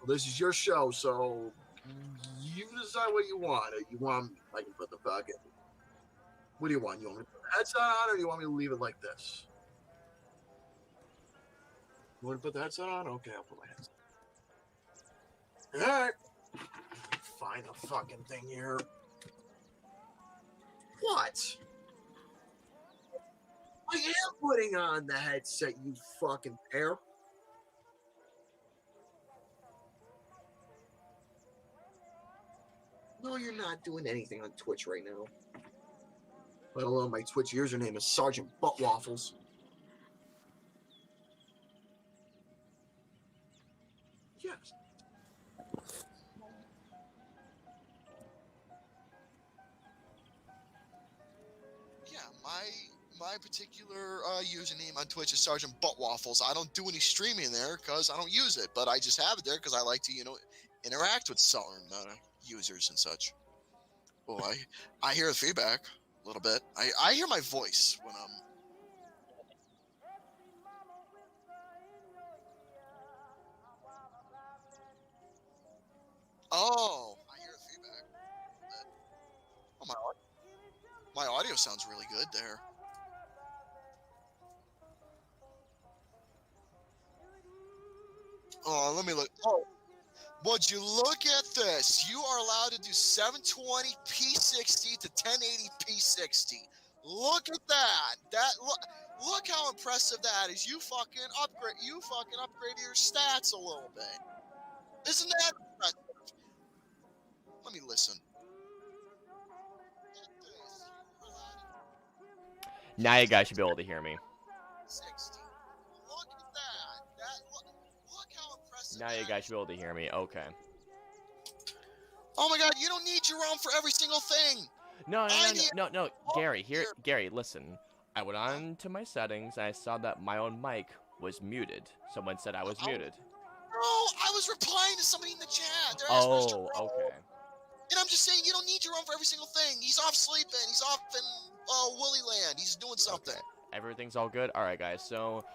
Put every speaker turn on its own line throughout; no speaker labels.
This is your show, so you decide what you want. You want I can put the fucking. What do you want? You want me to put the headset on, or do you want me to leave it like this? You want to put the headset on? Okay, I'll put my headset. All right. Find the fucking thing here. What? I am putting on the headset, you fucking pair. No, you're not doing anything on Twitch right now. Let alone my Twitch username is Sergeant Buttwaffles. Yes.
Yeah, my particular username on Twitch is Sergeant Buttwaffles. I don't do any streaming there because I don't use it, but I just have it there because I like to, interact with certain users and such. Oh, I hear the feedback a little bit. I hear my voice when I'm. Oh, I hear the feedback. Oh, my audio sounds really good there. Oh, let me look. Oh, would you look at this? You are allowed to do 720p60 to 1080p60. Look at that. Look how impressive that is. You fucking upgraded your stats a little bit. Isn't that impressive? Let me listen.
Now you guys should be able to hear me.
60. Look at that. Look how impressive.
Now you guys should be able to hear me. Okay.
Oh my God! You don't need Jerome for every single thing.
No, Gary, Gary, listen. I went on to my settings and I saw that my own mic was muted. Someone said I was muted.
Bro, I was replying to somebody in the chat.
Oh, okay.
And I'm just saying, you don't need Jerome for every single thing. He's off sleeping. He's off in Woolly Land. He's doing something.
Okay. Everything's all good? Alright, guys. So,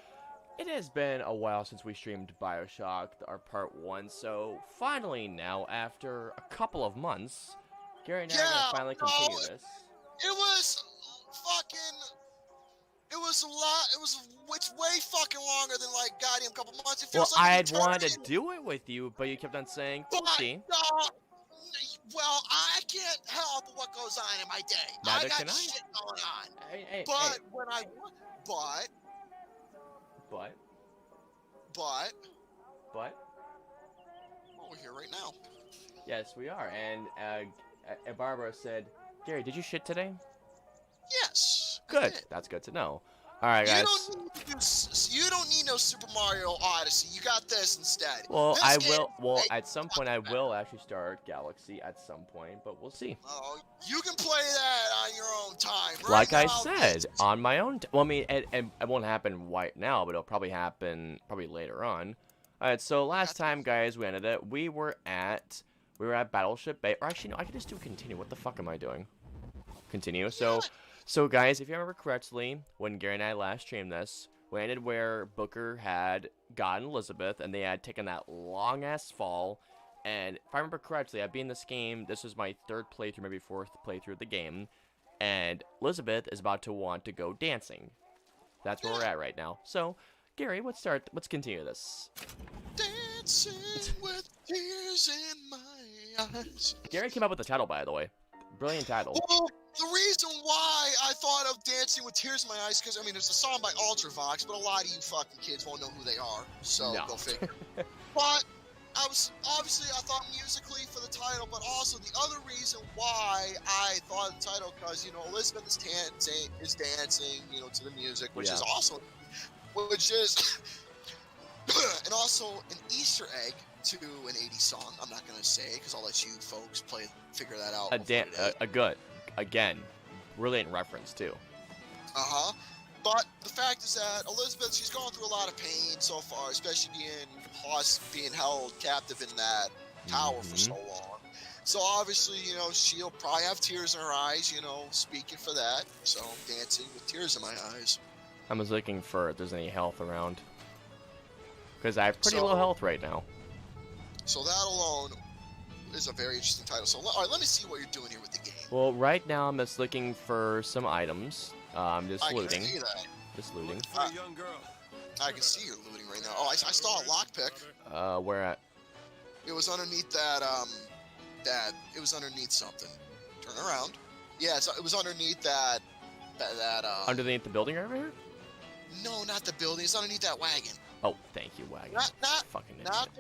it has been a while since we streamed Bioshock, our part 1. So, finally now, after a couple of months, Gary and I are going to finally continue this.
It was fucking... It was a lot. It's way fucking longer than, like, goddamn couple months. It feels
well,
like
I had wanted to do it with you, but you kept on saying, "Oopsie."
Well, I can't help what goes on in my day.
Neither
I got
can I.
shit going on.
Hey,
When I... But...
Well,
we're here right now.
Yes, we are. And Barbara said, "Gary, did you shit today?"
Yes.
Good. That's good to know. All right, guys.
You don't need no Super Mario Odyssey. You got this instead.
Well, I will. Well, at some point, I will actually start Galaxy at some point, but we'll see.
Oh, you can play that on your own time.
Like I said, on my own. Well, I mean, it won't happen right now, but it'll probably happen later on. All right. So last time, guys, we ended it. We were at Battleship Bay. Or actually, no, I can just do continue. What the fuck am I doing? Continue. So, guys, if you remember correctly, when Gary and I last streamed this, we ended where Booker had gotten Elizabeth, and they had taken that long-ass fall. And if I remember correctly, I've been in this game, this was my 3rd playthrough, maybe 4th playthrough of the game. And Elizabeth is about to want to go dancing. That's where we're at right now. So, Gary, let's continue this.
Dancing with tears in my eyes.
Gary came up with the title, by the way. Brilliant title.
Well, the reason why I thought of Dancing with Tears in My Eyes, because, I mean, there's a song by Ultravox, but a lot of you fucking kids won't know who they are, so
no.
Go figure. But I thought musically for the title, but also the other reason why I thought of the title, because, Elizabeth is dancing, to the music, which is awesome, and also an Easter egg to an 80s song. I'm not going to say, because I'll let you folks figure that out.
A good, again, brilliant reference, too.
But the fact is that Elizabeth, she's gone through a lot of pain so far, especially being held captive in that tower for so long. So obviously, she'll probably have tears in her eyes, speaking for that. So dancing with tears in my eyes.
I was looking for if there's any health around. Because I have pretty low health right now.
So that alone is a very interesting title. So all right, let me see what you're doing here with the game.
Well, right now I'm just looking for some items. I'm just
I
looting.
can see that.
Just looting.
For a young girl.
I can see you're looting right now. Oh, I saw a lockpick.
Where at?
It was underneath that it was underneath something. Turn around. Yeah, it was underneath that
Underneath the building over here?
No, not the building. It's underneath that wagon.
Oh, thank you, wagon.
Not
Fucking idiot.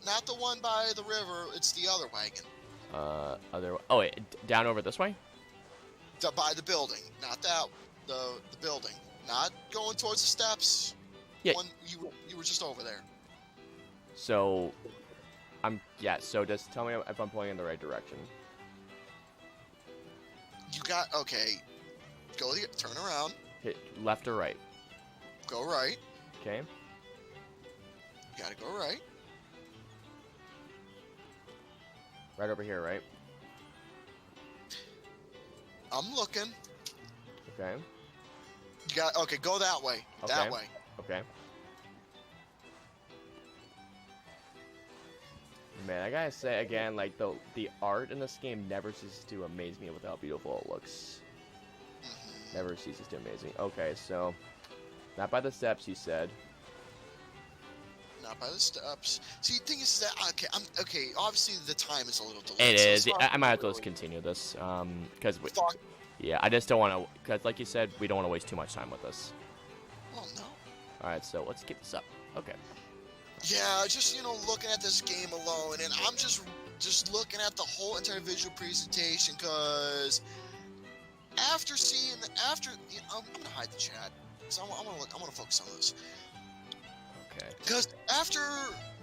not the one by the river. It's the other wagon.
Oh wait, down over this way?
By the building, not that the building. Not going towards the steps.
Yeah.
You were just over there.
So, so just tell me if I'm pointing in the right direction.
You got okay. Turn around.
Hit left or right?
Go right.
Okay.
You gotta go right.
Right over here, right?
I'm looking.
Okay.
You got okay. Go that way.
Okay.
That way.
Okay. Man, I gotta say again, like the art in this game never ceases to amaze me with how beautiful it looks. Never ceases to amaze me. Okay, so not by the steps, you said.
Not by the steps. See, the thing is that okay. Obviously, the time is a little delayed.
It
so
is.
it's not
I might have to
really-
just continue this, because
Fuck.
yeah, I just don't want to, because like you said, we don't want to waste too much time with this.
Well, no.
All right, so let's keep this up. Okay.
Yeah, just looking at this game alone, and I'm just looking at the whole entire visual presentation, cause I'm gonna hide the chat, cause I'm gonna focus on this.
Okay.
Because after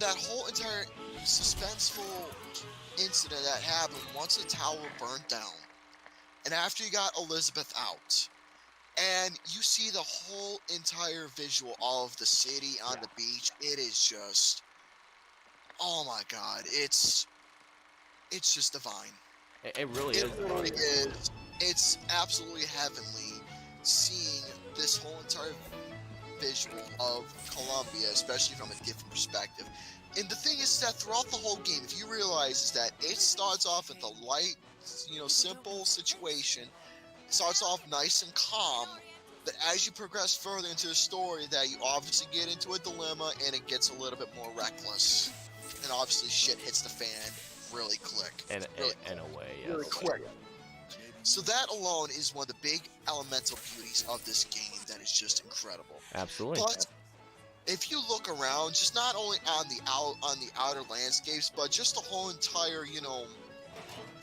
that whole entire suspenseful incident that happened, once the tower burnt down, and after you got Elizabeth out, and you see the whole entire visual of the city on the beach, it is just, oh my god, it's just divine.
It really
It
is.
really is. It's absolutely heavenly seeing this whole entire visual of Colombia, especially from a different perspective. And the thing is that throughout the whole game, if you realize is that it starts off with a light, simple situation. It starts off nice and calm, but as you progress further into the story, that you obviously get into a dilemma and it gets a little bit more reckless. And obviously shit hits the fan really quick.
In a way, yes.
Really quick. So that alone is one of the big elemental beauties of this game that is just incredible.
Absolutely.
But if you look around, just not only on the outer landscapes, but just the whole entire,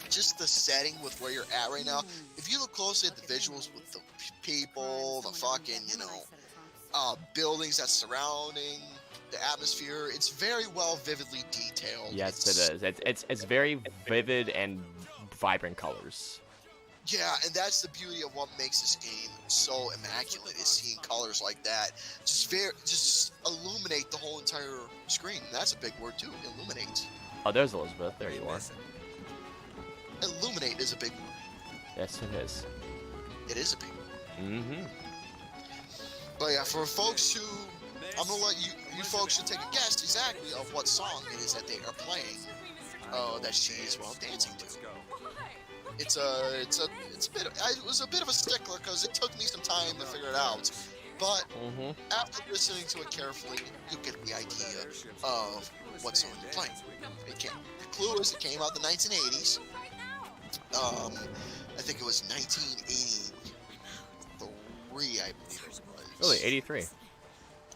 just the setting with where you're at right now. If you look closely at the visuals with the people, the fucking, buildings that's surrounding the atmosphere, it's very well vividly detailed.
Yes, it is. It's very vivid and vibrant colors.
Yeah, and that's the beauty of what makes this game so immaculate, is seeing colors like that just illuminate the whole entire screen. That's a big word too, illuminate.
Oh, there's Elizabeth. There you are.
Illuminate is a big word.
Yes, it is.
It is a big word.
Mm-hmm.
But yeah, for folks who, I'm gonna let you folks should take a guess exactly of what song it is that they are playing. That she is dancing to. It was a bit of a stickler because it took me some time to figure it out. But after listening to it carefully, you get the idea of what song you're playing. The clue is it came out in the 1980s. I think it was 1983, I believe it was.
Really, 83.
I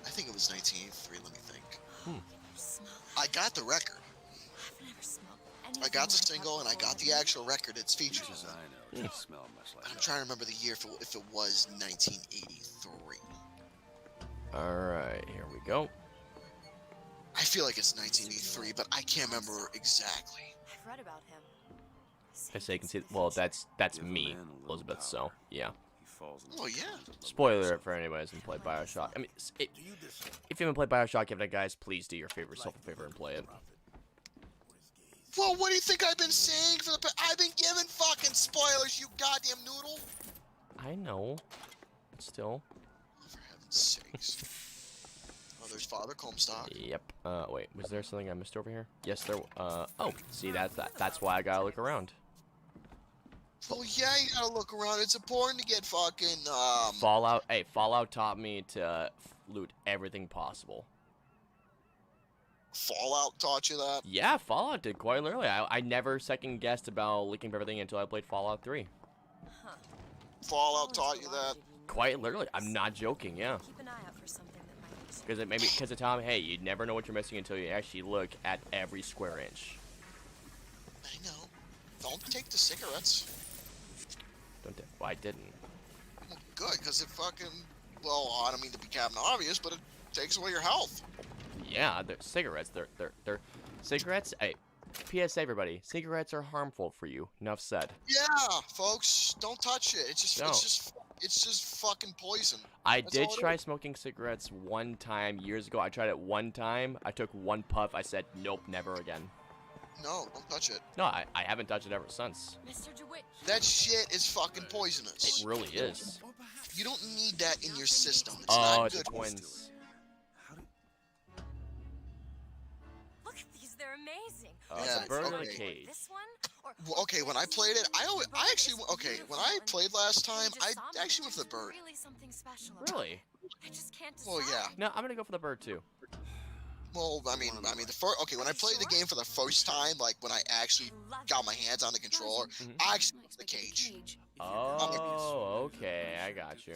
think it was 1983. Let me think. I got the record. I got the single and I got the actual record it's featured on. I'm trying to remember the year if it was 1983.
Alright, here we go.
I feel like it's 1983, but I can't remember exactly.
I've read about him.
I say you can see. Well, that's me, Elizabeth. So yeah.
Oh yeah.
Spoiler alert for anybody who hasn't played Bioshock. I mean, if you haven't played Bioshock Infinite, guys, please do yourself a favor and play it.
Well, what do you think I've been saying for the? I've been giving fucking spoilers, you goddamn noodle.
I know. But still.
For heaven's sakes. Oh, mother's father, Comstock.
Yep. Wait, was there something I missed over here? Yes, there. Oh, see, that's why I gotta look around.
Well, yeah, you gotta look around. It's important to get fucking,
Fallout. Hey, Fallout taught me to loot everything possible.
Fallout taught you that?
Yeah, Fallout did quite literally. I never second guessed about leaking everything until I played Fallout 3.
Fallout taught you that?
Quite literally. I'm not joking. Yeah.
Keep an eye out for something that might be
Because it taught me, hey, you never know what you're missing until you actually look at every square inch.
I know. Don't take the cigarettes.
Well, I didn't.
Well, good, because it fucking, well, I don't mean to be Captain Obvious, but it takes away your health.
Yeah, they're cigarettes. They're cigarettes. Hey, PSA, everybody. Cigarettes are harmful for you. Enough said.
Yeah, folks, don't touch it. It's just fucking poison.
I
That's
did
all it
try
is.
smoking cigarettes one time years ago. I tried it one time. I took one puff. I said, nope, never again.
No, don't touch it.
No, I haven't touched it ever since.
Mr. DeWitt.
That shit is fucking poisonous.
It really is.
You don't need that in your system. It's
Oh,
not
it's the
good.
twins.
Look at these, they're amazing.
Yeah,
The bird in the
okay.
cage.
This one? Or
Well, okay, when I played it, I actually, okay, when I played last time, I actually went for the bird.
Really something special about
Really?
it. I just can't decide.
Well, yeah.
No, I'm gonna go for the bird too.
Well, I mean, the first, okay, when I played the game for the first time, like when I actually got my hands on the controller, I actually went for the cage.
Oh, okay, I got you.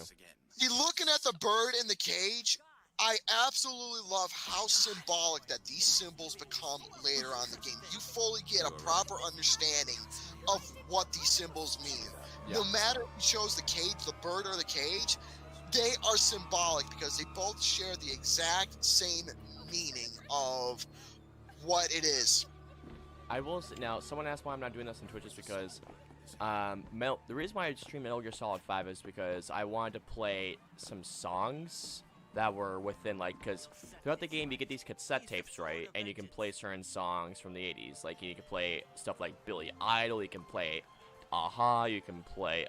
See, looking at the bird in the cage, I absolutely love how symbolic that these symbols become later on in the game. You fully get a proper understanding of what these symbols mean. No matter who chose the cage, the bird or the cage, they are symbolic because they both share the exact same meaning of what it is.
I will say, now, someone asked why I'm not doing this on Twitch is because the reason why I stream Metal Gear Solid 5 is because I wanted to play some songs that were within, like, because throughout the game you get these cassette tapes, right, and you can play certain songs from the 80s. Like, you can play stuff like Billy Idol, you can play Aha, you can play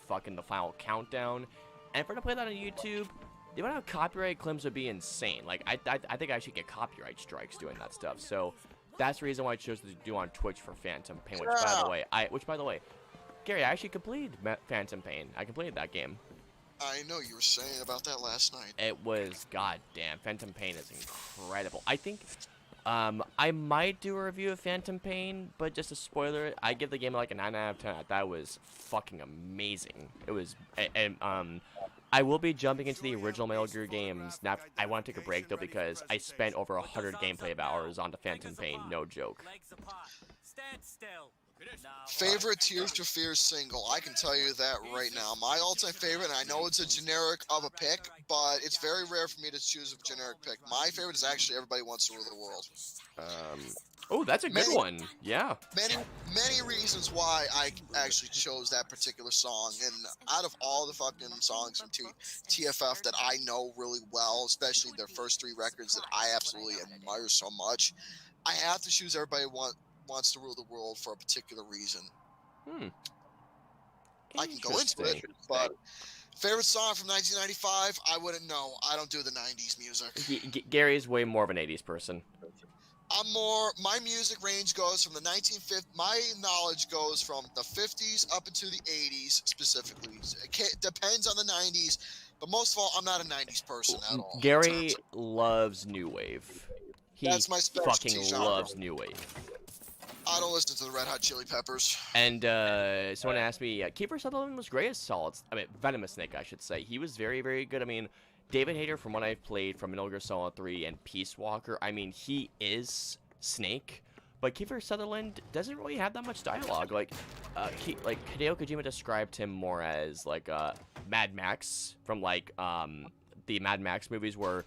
fucking The Final Countdown, and for to play that on YouTube, the amount of copyright claims would be insane. Like, I think I should get copyright strikes doing that stuff. So that's the reason why I chose to do on Twitch for Phantom Pain. Which, by the way, Gary, I actually completed Phantom Pain. I completed that game.
I know you were saying about that last night.
It was goddamn. Phantom Pain is incredible. I think I might do a review of Phantom Pain, but just a spoiler, I give the game like a 9 out of 10. I thought it was fucking amazing. It was, and I will be jumping into the original Metal Gear games. Now, I want to take a break, though, because I spent over 100 gameplay hours on the Phantom Pain. No joke.
Favorite Tears for Fears single? I can tell you that right now. My all-time favorite, and I know it's a generic of a pick, but it's very rare for me to choose a generic pick. My favorite is actually Everybody Wants to Rule the World.
Oh, that's a good one. Yeah.
Many reasons why I actually chose that particular song, and out of all the fucking songs from TFF that I know really well, especially their first 3 records that I absolutely admire so much, I have to choose Everybody Wants to Rule the World for a particular reason. I can go into it, but favorite song from 1995, I wouldn't know. I don't do the 90s music.
Gary's way more of an 80s person.
My music range goes from the 1950s, my knowledge goes from the 50s up into the 80s specifically. It depends on the 90s, but most of all, I'm not a 90s person at all.
Gary loves New Wave.
That's my specialty
fucking
genre.
loves New Wave.
I don't listen to the Red Hot Chili Peppers.
And someone asked me, Kiefer Sutherland was great as Solid. I mean, Venomous Snake, I should say. He was very, very good. I mean, David Hayter, from what I've played from Metal Gear Solid 3 and Peace Walker, I mean, he is Snake. But Kiefer Sutherland doesn't really have that much dialogue. Like, Hideo Kojima described him more as, like, Mad Max from, like, the Mad Max movies where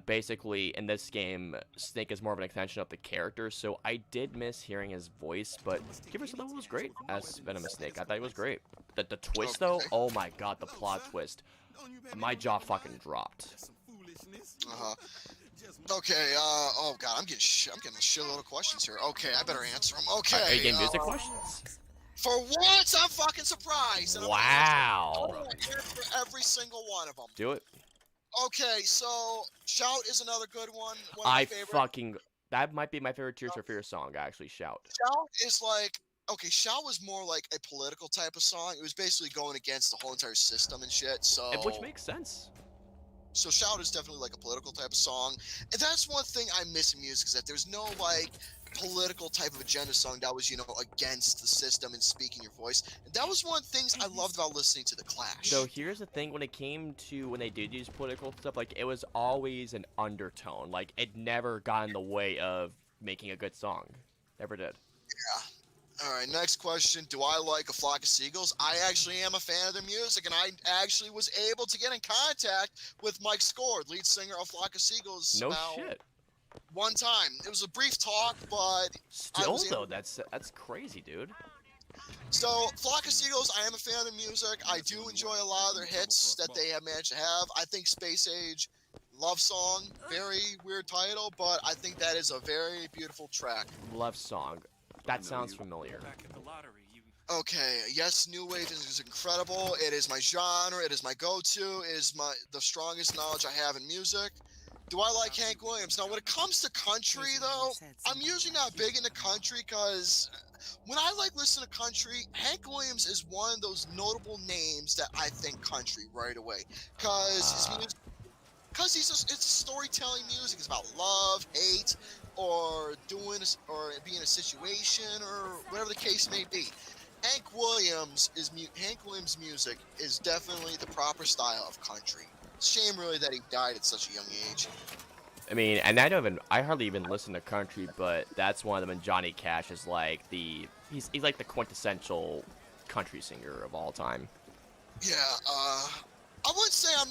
basically in this game Snake is more of an extension of the character, so I did miss hearing his voice, but Kiefer Sutherland was great as Venomous Snake. I thought he was great. The twist though, oh my god, the plot twist, my jaw fucking dropped.
Okay, oh god, I'm getting a shitload of questions here. Okay, I better answer them. Okay.
Are you getting music questions?
For once, I'm fucking surprised. And
Wow.
I'm gonna answer every single one of them.
Do it.
Okay, so Shout is another good one. One of my
I
favorite.
fucking that might be my favorite Tears for Fears song. Actually, Shout.
Shout is like okay. Shout was more like a political type of song. It was basically going against the whole entire system and shit.
Which makes sense.
So Shout is definitely like a political type of song, and that's one thing I miss in music is that there's no like political type of agenda song that was against the system and speaking your voice. And that was one of the things I loved about listening to the Clash.
So here's the thing: when it came to when they did use political stuff, like it was always an undertone. Like it never got in the way of making a good song. Never did.
Yeah. All right, next question. Do I like A Flock of Seagulls? I actually am a fan of their music, and I actually was able to get in contact with Mike Scord, lead singer of Flock of Seagulls.
No shit.
One time. It was a brief talk, but
still though, that's crazy, dude.
So, Flock of Seagulls, I am a fan of their music. I do enjoy a lot of their hits that they have managed to have. I think Space Age Love Song, very weird title, but I think that is a very beautiful track.
Love Song. That sounds familiar.
Okay, yes, New Wave is incredible. It is my genre. It is my go-to. It is the strongest knowledge I have in music. Do I like Hank Williams? Now, when it comes to country, though, I'm usually not big into country because when I listen to country, Hank Williams is one of those notable names that I think country right away because his music. Because it's storytelling music. It's about love, hate, or being in a situation, or whatever the case may be. Hank Williams' music is definitely the proper style of country. Shame, really, that he died at such a young age.
I mean, and I hardly even listen to country, but that's one of them. And Johnny Cash is like he's like the quintessential country singer of all time.
Yeah, I wouldn't say I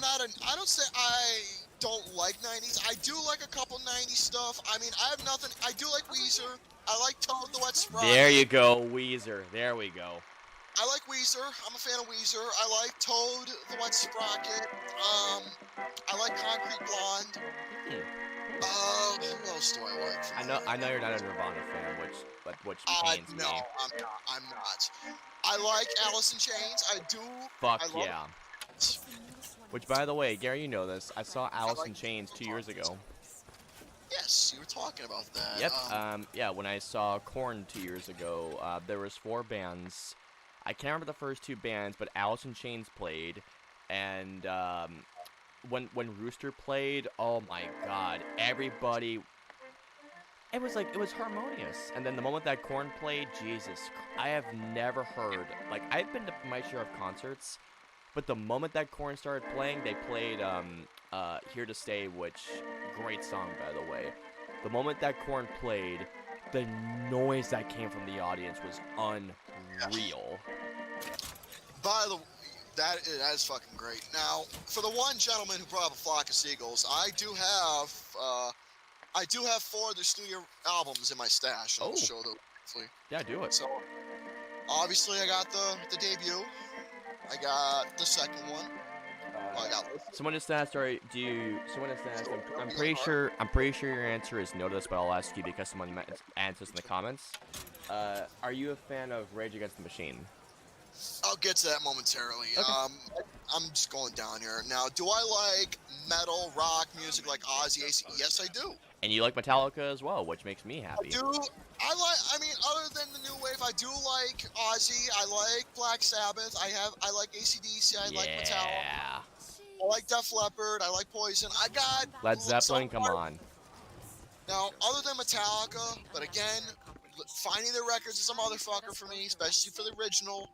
don't say I don't like 90s. I do like a couple 90s stuff. I mean, I have nothing. I do like Weezer. I like Toad the Wet Sprocket.
There you go, Weezer. There we go.
I like Weezer. I'm a fan of Weezer. I like Toad the Wet Sprocket. I like Concrete Blonde. Who else do I like?
I know you're not a Nirvana fan, which pains me.
No, I'm not. I like Alice in Chains. I do.
Fuck yeah. Which, by the way, Gary, you know this. I saw Alice in Chains 2 years ago.
Yes, you were talking about that.
Yep. Yeah, when I saw Korn 2 years ago, there was 4 bands. I can't remember the first 2 bands, but Alice in Chains played, and when Rooster played, oh my god, everybody. It was harmonious. And then the moment that Korn played, Jesus, I have never heard, like, I've been to my share of concerts, but the moment that Korn started playing, they played Here to Stay, which, great song, by the way. The moment that Korn played, the noise that came from the audience was unreal.
By the way, that is fucking great. Now, for the one gentleman who brought up A Flock of Seagulls, I do have 4 of their studio albums in my stash. I'll show them briefly.
Yeah, do it.
So, obviously, I got the debut. I got the second one.
Someone just asked, I'm pretty sure your answer is no to this, but I'll ask you because someone answers in the comments. Are you a fan of Rage Against the Machine?
I'll get to that momentarily.
Okay.
I'm just going down here. Now, do I like metal, rock music like Ozzy, AC? Yes, I do.
And you like Metallica as well, which makes me happy.
I do. I mean, other than the new wave, I do like Ozzy. I like Black Sabbath. I like AC/DC. I like Metallica. I like Def Leppard. I like Poison. I got
Led Zeppelin. Come on.
Now, other than Metallica, but again, finding their records is a motherfucker for me, especially for the original.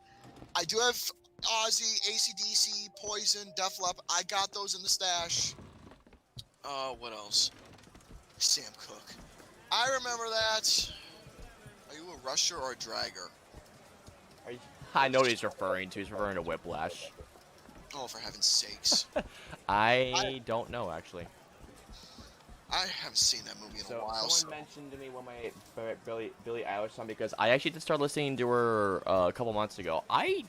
I do have Ozzy, AC/DC, Poison, Def Leppard. I got those in the stash. What else? Sam Cooke. I remember that. Are you a rusher or a dragger?
I know what he's referring to. He's referring to Whiplash.
Oh, for heaven's sakes.
I don't know, actually.
I haven't seen that movie in a while.
Someone mentioned to me one of my favorite Billie Eilish song because I actually did start listening to her a couple months ago. I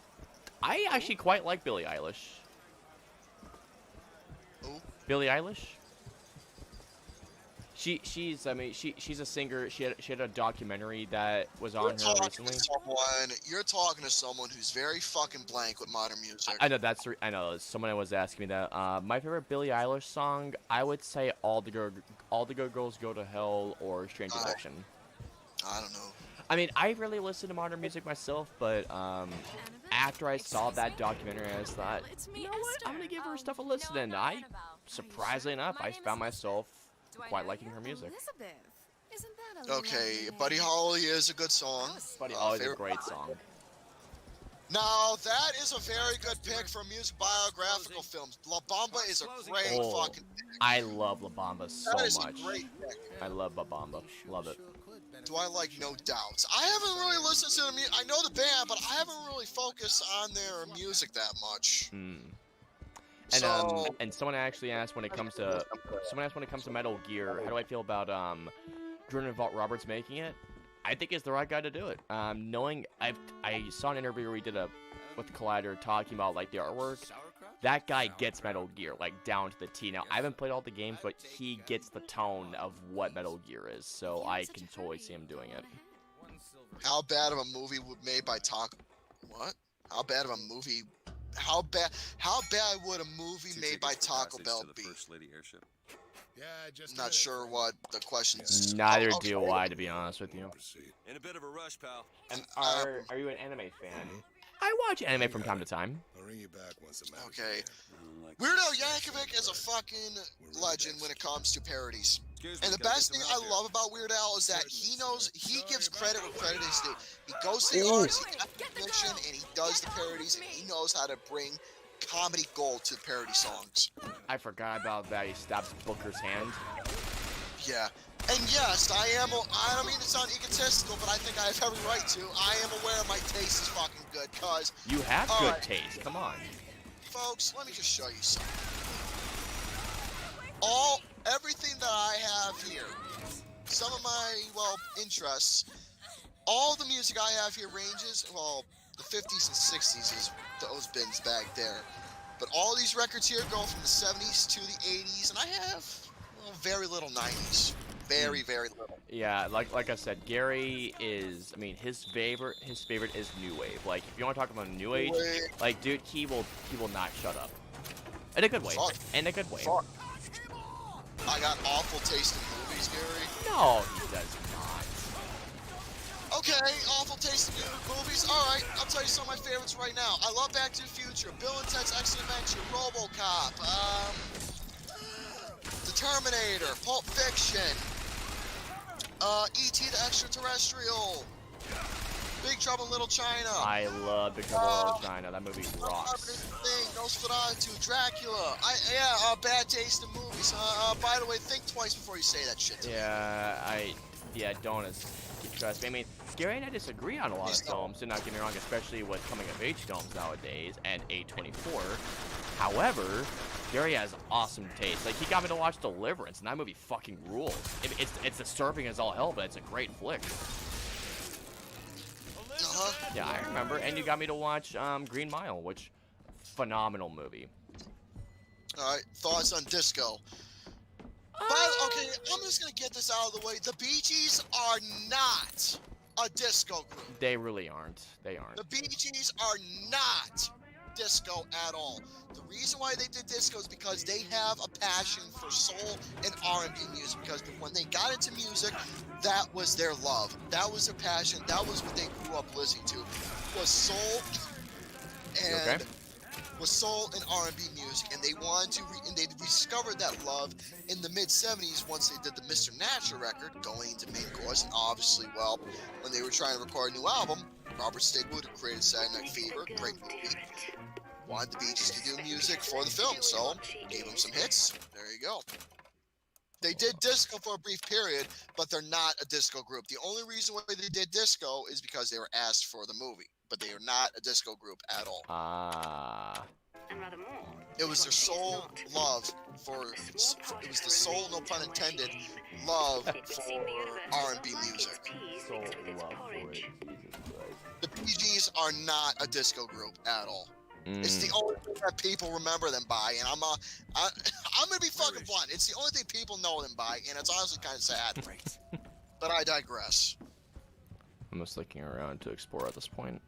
actually quite like Billie Eilish.
Who?
Billie Eilish? I mean, she's a singer. She had a documentary that was on her recently.
You're talking to someone who's very fucking blank with modern music.
I know I know. Someone was asking me that. My favorite Billie Eilish song, I would say All the Good Girls Go to Hell or Strange Addiction.
I don't know.
I mean, I really listen to modern music myself, but after I saw that documentary, I just thought, you know what? I'm gonna give her stuff a listen, and surprisingly enough, I found myself quite liking her music.
Okay, Buddy Holly is a good song.
Buddy Holly is a great song.
Now, that is a very good pick for music biographical films. La Bamba is a great fucking pick.
I love La Bamba so
That is
much.
a great pick.
I love La Bamba. Love it.
Do I like No Doubts? I haven't really listened to the music. I know the band, but I haven't really focused on their music that much.
And and someone actually asked when it comes to Metal Gear, how do I feel about Jordan Roberts making it? I think he's the right guy to do it. Knowing I saw an interview where he did with Collider talking about like the artwork. That guy gets Metal Gear like down to the T. Now I haven't played all the games, but he gets the tone of what Metal Gear is, so I can totally see him doing it.
How bad of a movie made by Taco? What? How bad of a movie? How bad would a movie made by Taco Bell be? Not sure what the question is.
Neither do I, to be honest with you.
In a bit of a rush, pal.
And are you an anime fan? I watch anime from time to time.
Okay. Weird Al Yankovic is a fucking legend when it comes to parodies. And the best thing I love about Weird Al is that he gives credit where credit is due. He goes to the artist, he has the mission, and he does the parodies, and he knows how to bring comedy gold to parody songs.
I forgot about that. He stabs Booker's hand.
Yeah. And yes, I don't mean to sound egotistical, but I think I have every right to. I am aware my taste is fucking good, cause...
You have good taste, come on.
Folks, let me just show you something. Everything that I have here, some of my, interests, all the music I have here ranges, the 50s and 60s is those bins back there. But all these records here go from the 70s to the 80s, and I have, very little 90s. Very, very little.
Yeah, like I said, Gary is, I mean, his favorite is new wave. Like, if you want to talk about new age, like, dude, he will not shut up. In a good way. In a good way.
I got awful taste in movies, Gary.
No, he does not.
Okay, awful taste in movies. Alright, I'll tell you some of my favorites right now. I love Back to the Future, Bill and Ted's Excellent Adventure, RoboCop, The Terminator, Pulp Fiction, E.T. the Extraterrestrial, Big Trouble in Little China.
I love Big Trouble in Little China. That movie rocks.
Nosferatu, Dracula. Bad taste in movies. By the way, think twice before you say that shit to me.
Don't trust me. I mean, Gary and I disagree on a lot of films, and not get me wrong, especially with coming-of-age films nowadays and A24. However, Gary has awesome taste. Like, he got me to watch Deliverance, and that movie fucking rules. It's disturbing as all hell, but it's a great flick. Yeah, I remember. And you got me to watch Green Mile, which phenomenal movie.
Alright, thoughts on disco. Okay, I'm just gonna get this out of the way. The Bee Gees are not a disco group.
They really aren't. They aren't.
The Bee Gees are not disco at all. The reason why they did disco is because they have a passion for soul and R&B music. Because when they got into music, that was their love. That was their passion. That was what they grew up listening to. Was soul and R&B music, and they wanted to, and they discovered that love in the mid-70s once they did the Mr. Natural record, going into main course, and obviously, when they were trying to record a new album, Robert Stigwood, who created Saturday Night Fever, great movie, wanted the Bee Gees to do music for the film, so gave them some hits. There you go. They did disco for a brief period, but they're not a disco group. The only reason why they did disco is because they were asked for the movie, but they are not a disco group at all. It was their sole love it was the sole, no pun intended, love for R&B music.
Soul love for it. Jesus Christ.
The Bee Gees are not a disco group at all. It's the only thing that people remember them by, and I'm gonna be fucking blunt. It's the only thing people know them by, and it's honestly kind of sad. But I digress.
I'm just looking around to explore at this point.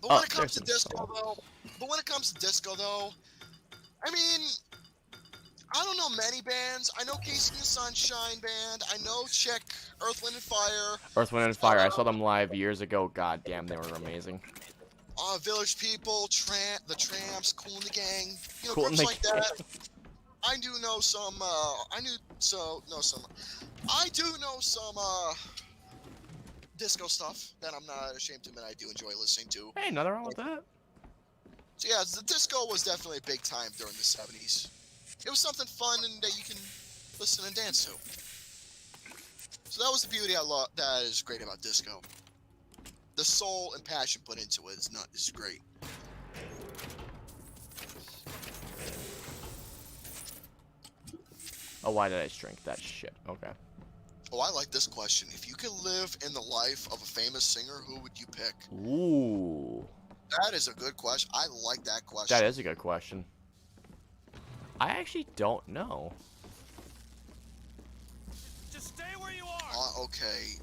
But when it comes to disco, though, I mean, I don't know many bands. I know Casey and the Sunshine Band. I know Chick, Earth, Wind, and Fire.
Earth, Wind, and Fire. I saw them live years ago. God damn, they were amazing.
Village People, the Tramps, Cool and the Gang. You know,
Cool
groups
and the
like that. I do know some. I do know some disco stuff that I'm not ashamed to admit I do enjoy listening to.
Hey, nothing wrong with that.
So yeah, the disco was definitely a big time during the 70s. It was something fun and that you can listen and dance to. So that was the beauty that is great about disco. The soul and passion put into it is great.
Oh, why did I drink that shit? Okay.
Oh, I like this question. If you could live in the life of a famous singer, who would you pick?
Ooh.
That is a good question. I like that question.
That is a good question. I actually don't know.
Just stay where you are.
Okay.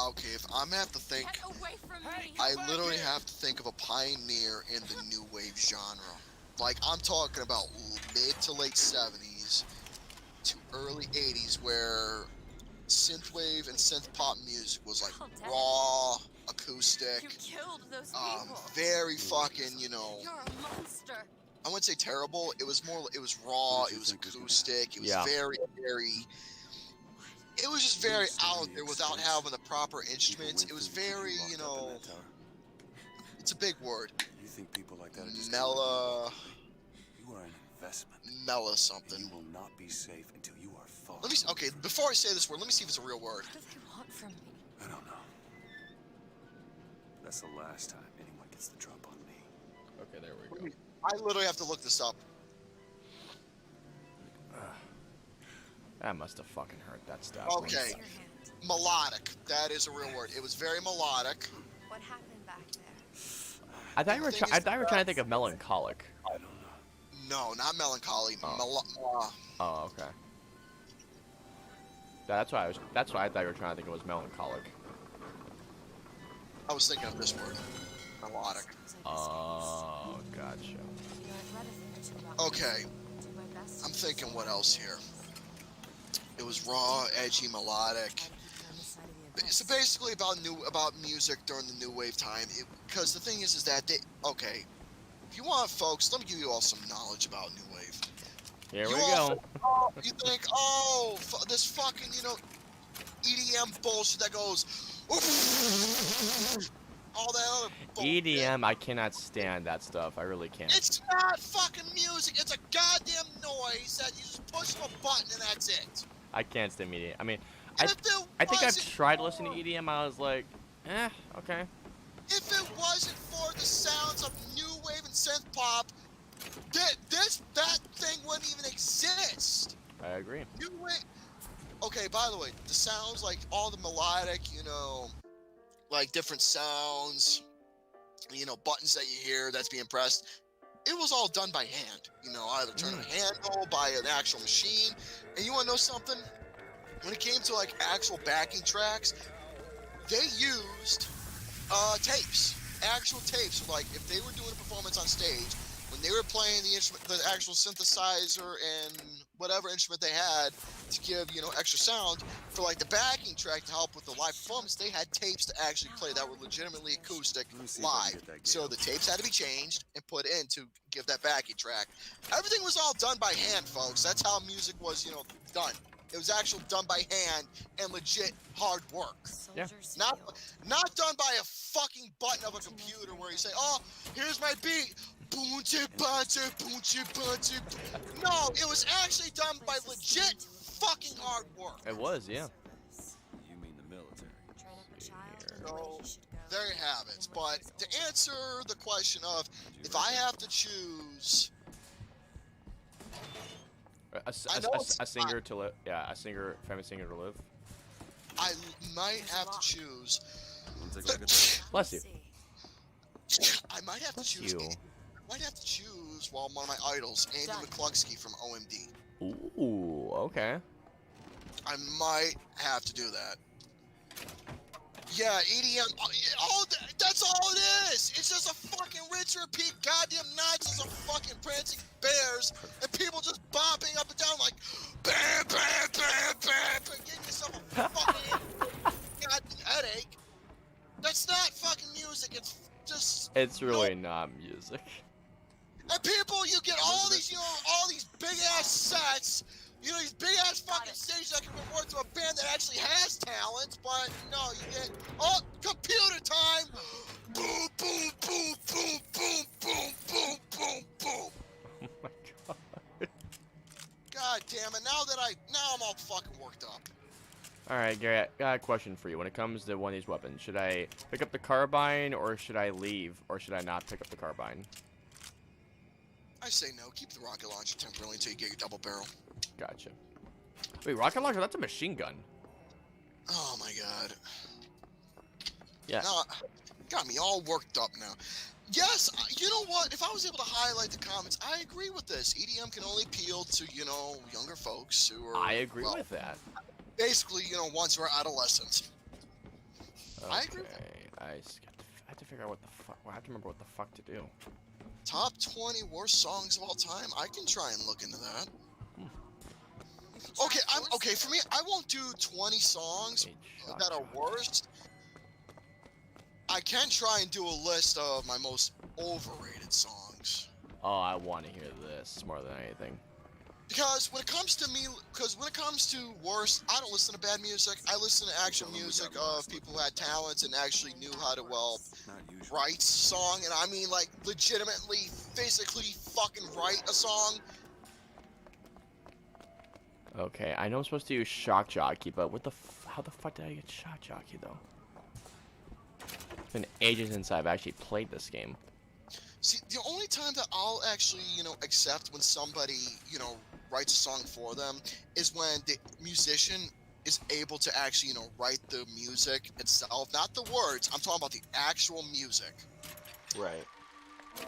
Okay, if I'm gonna have to think,
Get away from me.
I literally have to think of a pioneer in the new wave genre. Like, I'm talking about mid to late 70s to early 80s, where synthwave and synth pop music was like raw, acoustic,
You killed those people.
very fucking, you know,
You're a monster.
I wouldn't say terrible. It was more, it was raw, it was acoustic, it was very, it was just very out there without having the proper instruments. It was very, you know, it's a big word.
You think people like that are just
Mela
You are an investment.
something.
You will not be safe until you are far.
Let me, okay, before I say this word, let me see if it's a real word.
What do they want from me?
I don't know. That's the last time anyone gets the drop on me.
Okay, there we go.
I literally have to look this up.
That must have fucking hurt that stuff.
Okay.
Raise your hand.
Melodic. That is a real word. It was very melodic.
What happened back there?
I thought you were trying to think of melancholic.
I don't know.
No, not melancholy.
Oh. Oh, okay. That's why I thought you were trying to think it was melancholic.
I was thinking of this word. Melodic.
Oh, gotcha.
You know, I've read a thing or two about
Okay.
do my best.
I'm thinking what else here. It was raw, edgy, melodic. So basically about music during the new wave time. Because the thing is that okay. If you want, folks, let me give you all some knowledge about new wave.
Here we
You
go.
You think, this fucking, you know, EDM bullshit that goes, all that other bullshit.
EDM, I cannot stand that stuff. I really can't.
It's not fucking music. It's a goddamn noise that you just push a button and that's it.
I can't stand EDM. I mean,
And
I think I've tried listening to EDM. I was like, okay.
If it wasn't for the sounds of new wave and synth pop, that thing wouldn't even exist.
I agree.
New wave. Okay, by the way, the sounds, like all the melodic, you know, like different sounds, you know, buttons that you hear that's being pressed, it was all done by hand. You know, either turn a handle by an actual machine. And you want to know something? When it came to like actual backing tracks, they used tapes, actual tapes. Like if they were doing a performance on stage, when they were playing the instrument, the actual synthesizer and whatever instrument they had to give, you know, extra sound for like the backing track to help with the live performance, they had tapes to actually play that were legitimately acoustic live. So the tapes had to be changed and put in to give that backing track. Everything was all done by hand, folks. That's how music was, you know, done. It was actually done by hand and legit hard work.
Yeah.
Not done by a fucking button of a computer where you say, "Oh, here's my beat." No, it was actually done by legit fucking hard work.
It was, yeah.
You mean the military?
Train up a child in the
So
way he should go.
there you have it. But to answer the question of if I have to choose,
A singer to live. Yeah, a famous singer to live.
I might have to choose.
One take like a
Bless you.
might have to
Bless
choose.
you.
I might have to choose one of my idols, Andy
Done.
McCluskey from OMD.
Ooh, okay.
I might have to do that. Yeah, EDM. That's all it is. It's just a fucking rinse and repeat goddamn nonsense of fucking prancing bears and people just bopping up and down like bam, bam, bam, bam, bam, getting yourself a fucking goddamn headache. That's not fucking music. It's just.
It's really not music.
And people, you get all these, all these big ass sets. These big ass fucking stages that can reward to a band that actually has talent, but no, you get computer time. Boom, boom, boom, boom, boom, boom, boom, boom, boom.
Oh my god.
God damn it! Now I'm all fucking worked up.
All right, Gary, I got a question for you. When it comes to one of these weapons, should I pick up the carbine or should I leave, or should I not pick up the carbine?
I say no. Keep the rocket launcher temporarily until you get your double barrel.
Gotcha. Wait, rocket launcher? That's a machine gun.
Oh my god.
Yeah.
Now, got me all worked up now. Yes, you know what? If I was able to highlight the comments, I agree with this. EDM can only appeal to, younger folks who are.
I agree with that.
Basically, ones who are adolescents.
Okay.
I agree with that.
I have to figure out what the fuck. I have to remember what the fuck to do.
Top 20 worst songs of all time. I can try and look into that. Okay. For me, I won't do 20 songs that are worst. I can try and do a list of my most overrated songs.
Oh, I want to hear this more than anything.
Because when it comes to worst, I don't listen to bad music. I listen to actual music of people who had talents and actually knew how to write a song, and I mean like legitimately, physically fucking write a song.
Okay, I know I'm supposed to use Shock Jockey, but how the fuck did I get Shock Jockey though? It's been ages since I've actually played this game.
See, the only time that I'll actually, accept when somebody, writes a song for them is when the musician is able to actually, write the music itself, not the words. I'm talking about the actual music.
Right.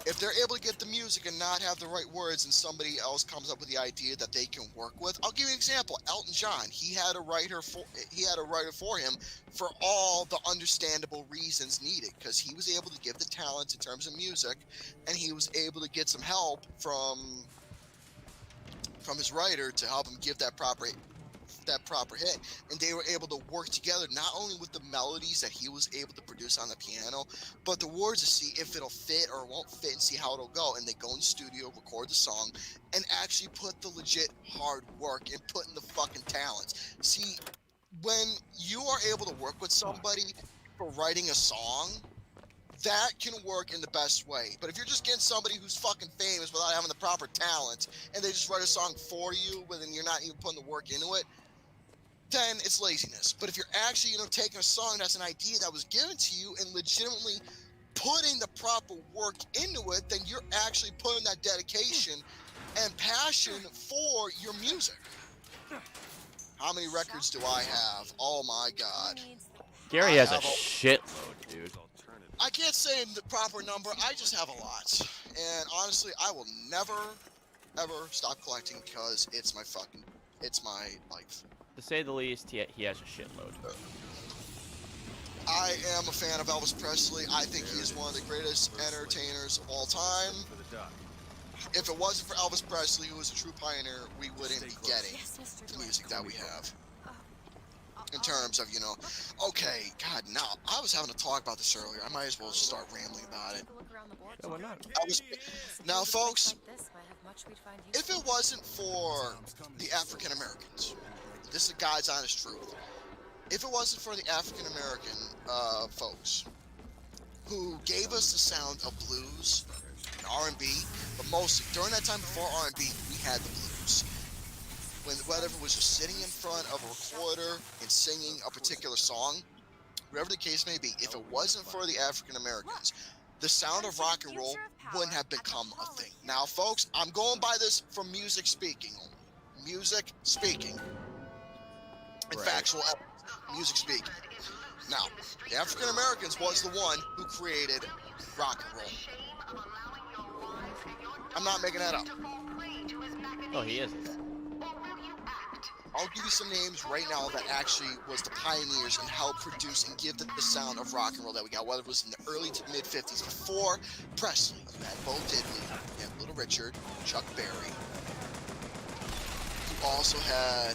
If they're able to get the music and not have the right words and somebody else comes up with the idea that they can work with, I'll give you an example. Elton John, he had a writer for him for all the understandable reasons needed, because he was able to give the talents in terms of music, and he was able to get some help from his writer to help him give that proper hit, and they were able to work together not only with the melodies that he was able to produce on the piano, but the words to see if it'll fit or it won't fit and see how it'll go. And they go in the studio, record the song, and actually put the legit hard work and put in the fucking talents. See, when you are able to work with somebody for writing a song, that can work in the best way. But if you're just getting somebody who's fucking famous without having the proper talent, and they just write a song for you, but then you're not even putting the work into it, then it's laziness. But if you're actually, taking a song that's an idea that was given to you and legitimately putting the proper work into it, then you're actually putting that dedication and passion for your music. How many records do I have? Oh my god.
Gary has a shitload, dude.
I can't say the proper number, I just have a lot. And honestly, I will never, ever stop collecting because it's my life.
To say the least, he has a shitload.
I am a fan of Elvis Presley. I think he is one of the greatest entertainers of all time. If it wasn't for Elvis Presley, who was a true pioneer, we wouldn't be getting the music that we have. In terms of, okay, God, now, I was having a talk about this earlier. I might as well just start rambling about it.
Yeah, why not?
Now, folks, if it wasn't for the African Americans, this is God's honest truth. If it wasn't for the African American folks who gave us the sound of blues and R&B, but mostly during that time before R&B, we had the blues. Whether it was just sitting in front of a recorder and singing a particular song, whatever the case may be, if it wasn't for the African Americans, the sound of rock and roll wouldn't have become a thing. Now, folks, I'm going by this from music speaking only. Music speaking. And factual evidence. Music speaking. Now, the African Americans was the one who created rock and roll. making that up.
Oh, he isn't.
I'll give you some names right now that actually was the pioneers and helped produce and give the sound of rock and roll that we got, whether it was in the early to mid 50s. Before Presley, you had Bo Diddley, you had Little Richard, Chuck Berry. You also had, I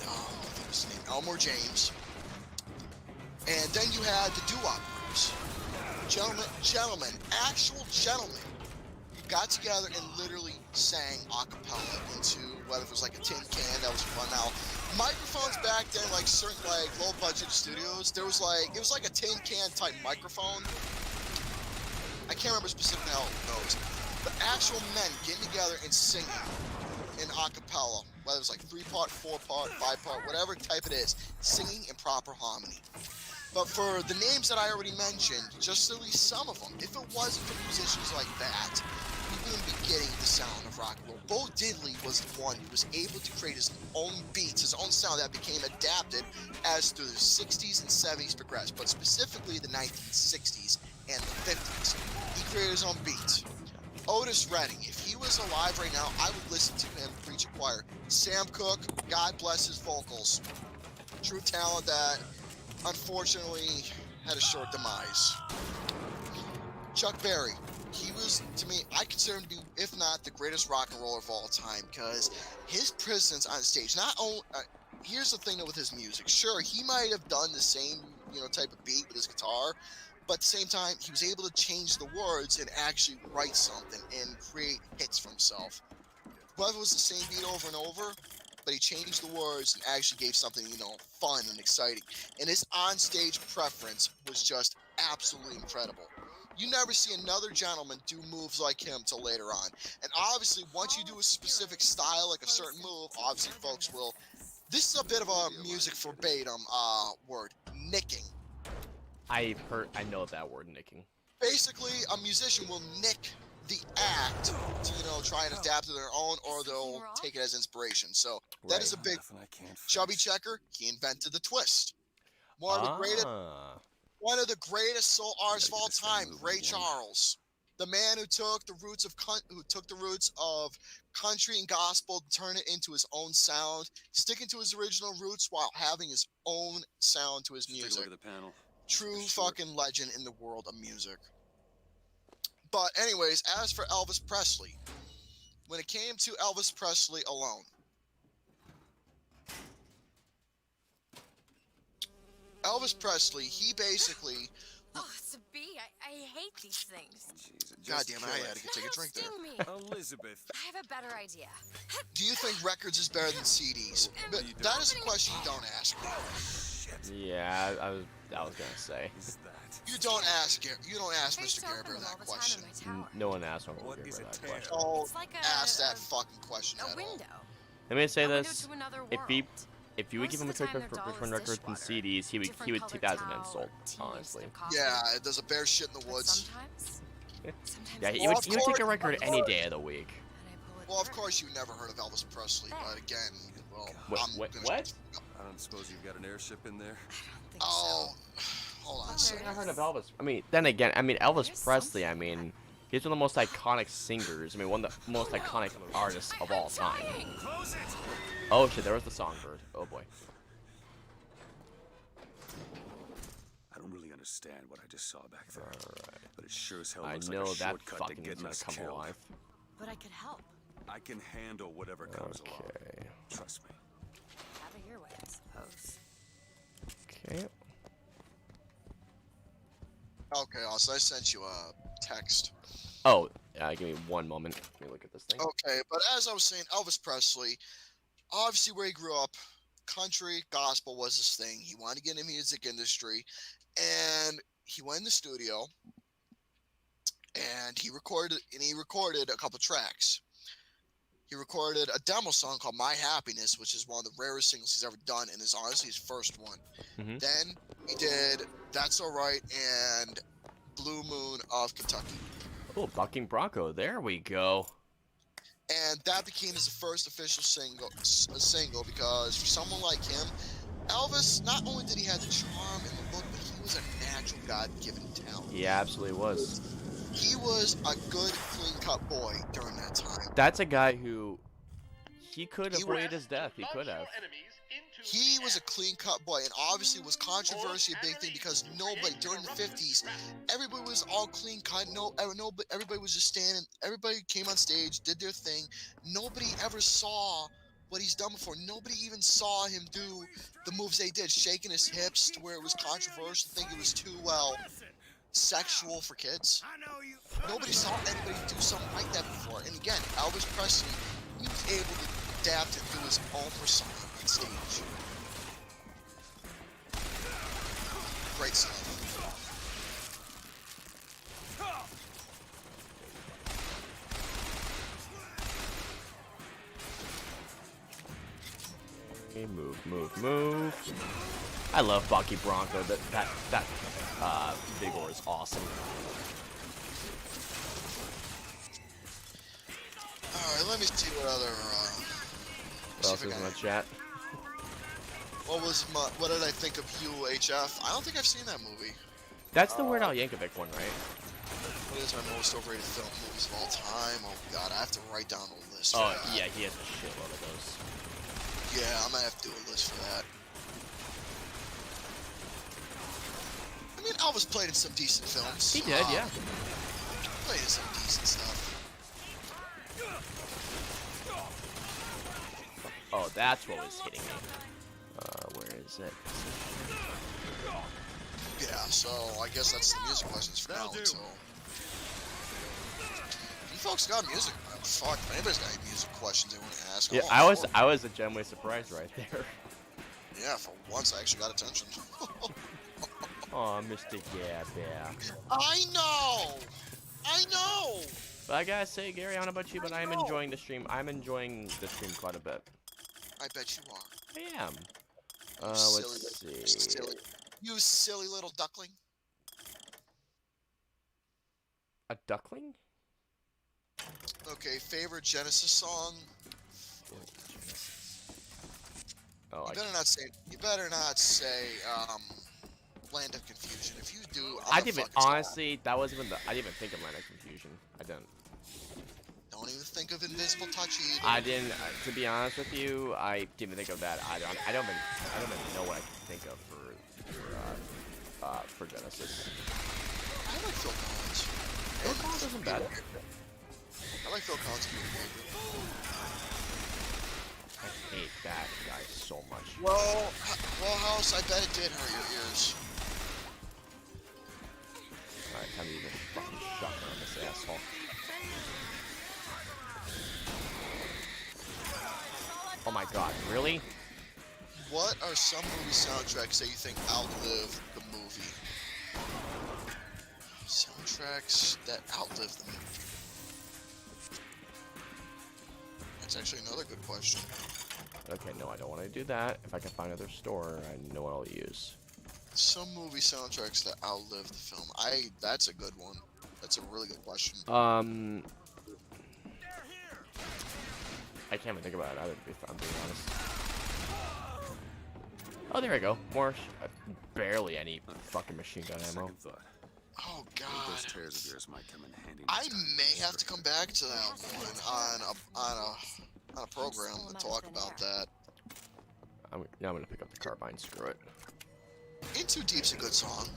think it was his name, Elmore James. And then you had the doo-wop groups. Gentlemen, actual gentlemen, got together and literally sang a cappella into whether it was like a tin can. That was fun. Now, microphones back then, like certain like low budget studios, there was like, it was like a tin can type microphone. I can't remember specifically how it goes, but actual men getting together and singing in a cappella, whether it was like 3-part, 4-part, 5-part, whatever type it is, singing in proper harmony. But for the names that I already mentioned, just at least some of them, if it wasn't for musicians like that, we wouldn't be getting the sound of rock and roll. Bo Diddley was the one who was able to create his own beats, his own sound that became adapted as through the 60s and 70s progressed, but specifically the 1960s and the 50s. He created his own beats. Otis Redding, if he was alive right now, I would listen to him preach a choir. Sam Cooke, God bless his vocals. True talent that unfortunately had a short demise. Chuck Berry, he was, to me, I consider him to be, if not the greatest rock and roller of all time, because his presence on stage, not only, here's the thing though with his music, sure, he might have done the same, type of beat with his guitar, but at the same time, he was able to change the words and actually write something and create hits for himself. Whether it was the same beat over and over, but he changed the words and actually gave something, fun and exciting. And his on-stage preference was just absolutely incredible. You never see another gentleman do moves like him till later on. And obviously, once you do a specific style, like a certain move, obviously folks will... This is a bit of a music verbatim word, nicking.
I know that word, nicking.
Basically, a musician will nick the act to, try and adapt to their own, or they'll take it as inspiration. So that is a big... Chubby Checker, he invented the twist. One of the greatest soul artists of all time, Ray Charles, the man who took the roots of country and gospel, turned it into his own sound, sticking to his original roots while having his own sound to his music. True fucking legend in the world of music. But anyways, as for Elvis Presley, when it came to Elvis Presley alone, Elvis Presley, he basically...
Oh, it's a bee. I hate these things.
God damn it, I had to take a drink there.
Me.
Elizabeth.
I have a better idea.
Do you think records is better than CDs? But that is a question you don't ask me.
Yeah, I was gonna say.
You don't ask Mr. Gerber that question.
No one asked Uncle Gerber that question.
Don't ask that fucking question at all.
Let me say this: if you would give him a choice between records and CDs, he would take that as an insult, honestly.
Yeah, there's a bear shit in the woods.
Yeah, he would take a record any day of the week.
Well, of course, you never heard of Elvis Presley, but again, well,
what?
I don't suppose you've got an airship in there?
Oh, hold on a second.
I heard of Elvis. Elvis Presley, he's one of the most iconic singers. One of the most iconic artists of all time. Oh shit, there was the songbird. Oh boy.
I don't really understand what I just saw back there.
Alright.
But it sure as hell
I
looks
know
like a
that
shortcut to
fucking is
getting
gonna
us
come
killed.
alive.
But I could help.
I can handle whatever comes along.
Okay.
Trust me.
Have it your way, I suppose.
Okay.
Okay, Austin, I sent you a text.
Oh, give me one moment. Let me look at this thing.
Okay, but as I was saying, Elvis Presley, obviously where he grew up, country, gospel was his thing. He wanted to get in the music industry, and he went in the studio, and he recorded a couple tracks. He recorded a demo song called My Happiness, which is one of the rarest singles he's ever done, and is honestly his first one.
Mm-hmm.
Then he did That's Alright and Blue Moon of Kentucky.
Oh, Bucking Bronco. There we go.
And that became his first official single because for someone like him, Elvis, not only did he have the charm and the look, but he was a natural God-given talent.
He absolutely was.
He was a good, clean-cut boy during that time.
That's a guy who he could
He
have
was-
waited his death. He could have.
He was a clean-cut boy, and obviously was controversy a big thing because nobody during the 50s, everybody was all clean-cut. Everybody was just standing. Everybody came on stage, did their thing. Nobody ever saw what he's done before. Nobody even saw him do the moves they did, shaking his hips to where it was controversial. Think it was too sexual for kids. Nobody saw anybody do something like that before. And again, Elvis Presley, he was able to adapt and do his own persona on stage. Great stuff.
Okay, move. I love Bucky Bronco. That vigor is awesome.
Alright, let me see what other,
What else is in the chat?
what did I think of UHF? I don't think I've seen that movie.
That's the Weird Al Yankovic one, right?
What is our most overrated film movies of all time? Oh god, I have to write down a list.
Oh,
for that.
yeah, he has a shitload of those.
Yeah, I might have to do a list for that. I mean, Elvis played in some decent films.
He did, yeah.
Played in some decent stuff.
Oh, that's what was hitting me. Where is it?
Yeah, so I guess that's the music questions for now. So, you folks got music? Fuck, if anybody's got any music questions they want to ask.
Yeah, I was genuinely surprised right there.
Yeah, for once I actually got attention.
Oh, Mr. Yeah, Bear.
I know.
But I gotta say, Gary, I don't know about you, but I'm enjoying the stream. I'm enjoying the stream quite a bit.
I bet you are.
I am. Let's see.
You silly little duckling.
A duckling?
Okay, favorite Genesis song?
Oh,
You better not say Land of Confusion. If you do,
I didn't even, honestly, that wasn't even I didn't even think of Land of Confusion. I didn't.
Don't even think of Invisible Touch either.
I didn't. To be honest with you, I didn't even think of that. I don't even know what I can think of for Genesis.
I like Phil Collins.
Phil Collins isn't bad.
I like Phil Collins.
I hate that guy so much.
Well, House, I bet it did hurt your ears.
Alright, time to use a fucking shotgun on this asshole. Oh my god, really?
What are some movie soundtracks that you think outlived the movie? Soundtracks that outlived the movie. That's actually another good question.
Okay, no, I don't want to do that. If I can find another store, I know what I'll use.
Some movie soundtracks that outlived the film. That's a good one. That's a really good question.
I can't even think about it either, if I'm being honest. Oh, there we go. More, barely any fucking machine gun ammo.
Second thought.
Oh
Those
god.
tears of yours might come in handy.
I
next time.
may have to come back to that one on a program to talk about that.
I'm gonna pick up the carbine. Screw it.
In Too Deep's a good song.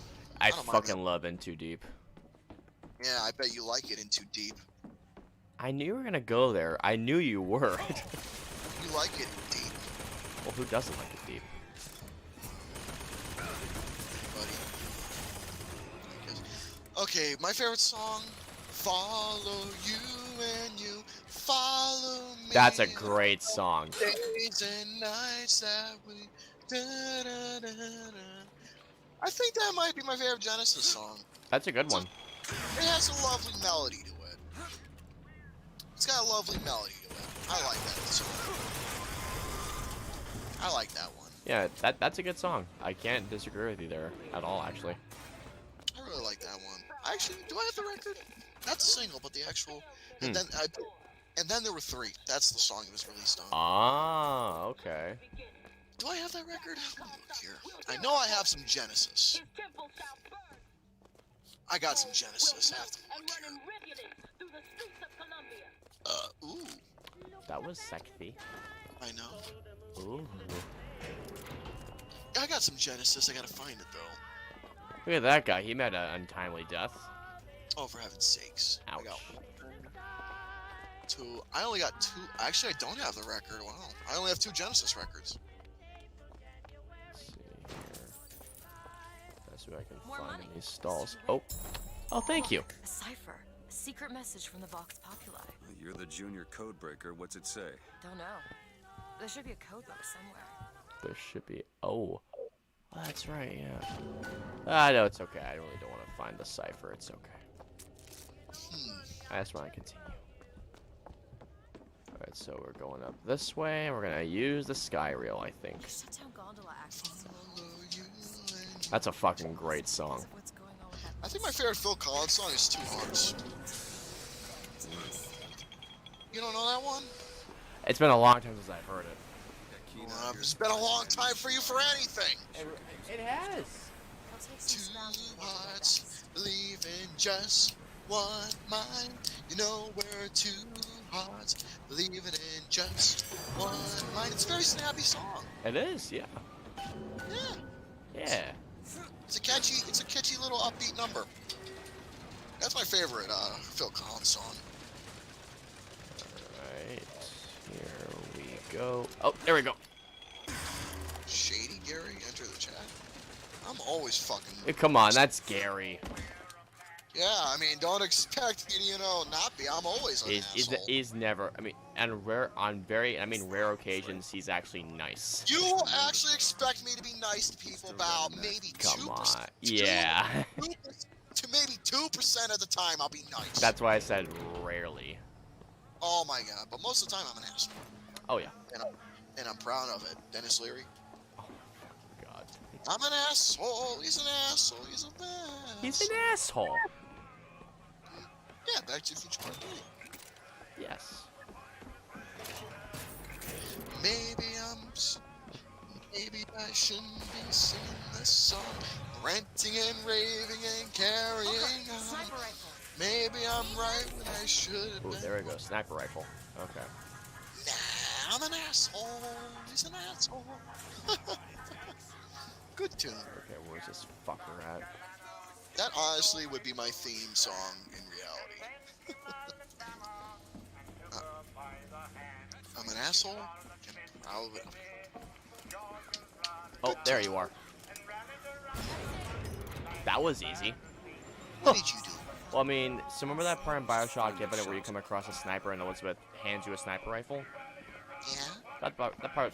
I
don't mind
fucking love In Too Deep.
Yeah, I bet you like it In Too Deep.
I knew you were gonna go there. I knew you were.
You like it in Deep,
Well, who doesn't like it deep?
buddy. Okay, my favorite song, Follow You and You Follow Me.
That's a great song.
Days and nights that we da-da-da-da. I think that might be my favorite Genesis song.
That's a good one.
It has a lovely melody to it. It's got a lovely melody to it. I like that song. I like that one.
Yeah, that's a good song. I can't disagree with you there at all, actually.
I really like that one. Actually, do I have the record? Not the single, but the actual. And then there were 3. That's the song it was released on.
Ah, okay.
Do I have that record? Let me look here. I know I have some Genesis. I got some Genesis. I have to
And
look
running rivulets through the streets of Columbia.
Ooh,
That was sexy.
I know.
Ooh.
I got some Genesis. I gotta find it though.
Look at that guy. He met an untimely death.
Oh, for heaven's sakes!
Ouch.
I got 1, 2. I only got 2. Actually, I don't have the record. Wow. I only have 2 Genesis records.
Let's see here. Let's see what I can
More
find
money.
in these stalls. Oh. Oh, thank you.
A cipher. A secret message from the Vox Populi.
You're the junior code breaker. What's it say?
Don't know. There should be a code book somewhere.
There should be. Oh. Oh, that's right, yeah. Ah, no, it's okay. I really don't want to find the cipher. It's okay. I just want to continue. Alright, so we're going up this way, and we're going to use the sky reel, I think.
Shut down gondola access.
That's a fucking great song.
What's going on with that?
I think my favorite Phil Collins song is Two Hearts. You don't know that one?
It's been a long time since I've heard it.
It's been a long time for you for anything.
It has.
I'll take some
Two
scraps.
hearts believe in just one mind. You know we're two hearts believing in just one mind. It's a very snappy song.
It is, yeah.
Yeah.
Yeah.
It's a catchy little upbeat number. That's my favorite Phil Collins song.
Alright. Here we go. Oh, there we go.
Shady Gary, enter the chat. I'm always fucking.
Hey, come on, that's Gary.
Yeah, I mean, don't expect me to, you know, not be. I'm always an asshole.
He's never. I mean, rare occasions, he's actually nice.
You will actually expect me to be nice to people about maybe 2%.
Come on. Yeah.
To maybe 2% of the time, I'll be nice.
That's why I said rarely.
Oh my god! But most of the time, I'm an asshole,
Oh yeah.
and I'm proud of it. Dennis Leary.
God.
I'm an asshole. He's an asshole. He's a man.
He's an asshole.
Yeah, Back to the Future Part 3.
Yes.
Maybe I shouldn't be singing this song, ranting and raving and carrying on.
Sniper rifle.
Maybe I'm right when I should have
Ooh,
been.
there we go. Sniper rifle. Okay.
Nah, I'm an asshole. He's an asshole. Good tune.
Okay, where's this fucker at?
That honestly would be my theme song in reality. I'm an asshole. And proud of it.
Oh, there you are. That was easy.
What did you do?
Well, I mean, so remember that part in Bioshock Infinite where you come across a sniper and Elizabeth hands you a sniper rifle?
Yeah?
I thought the part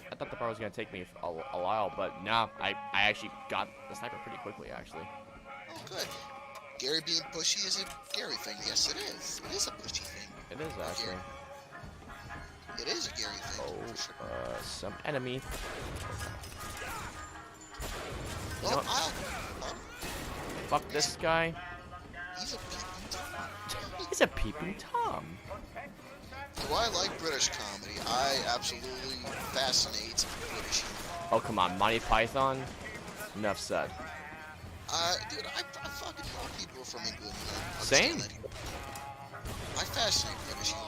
was gonna take me a while, but nah, I actually got the sniper pretty quickly, actually.
Oh, good. Gary being pushy is a Gary thing. Yes, it is. It is a pushy thing.
It is actually.
It is a Gary thing.
Oh,
For sure.
some enemy.
Well,
know what? Fuck this guy.
He's a peeping Tom.
He's a peeping Tom.
Do I like British comedy? I absolutely fascinate British humor.
Oh, come on, Monty Python? Enough said.
Dude, I fucking know people from England. Man.
Same.
I fascinate British humor.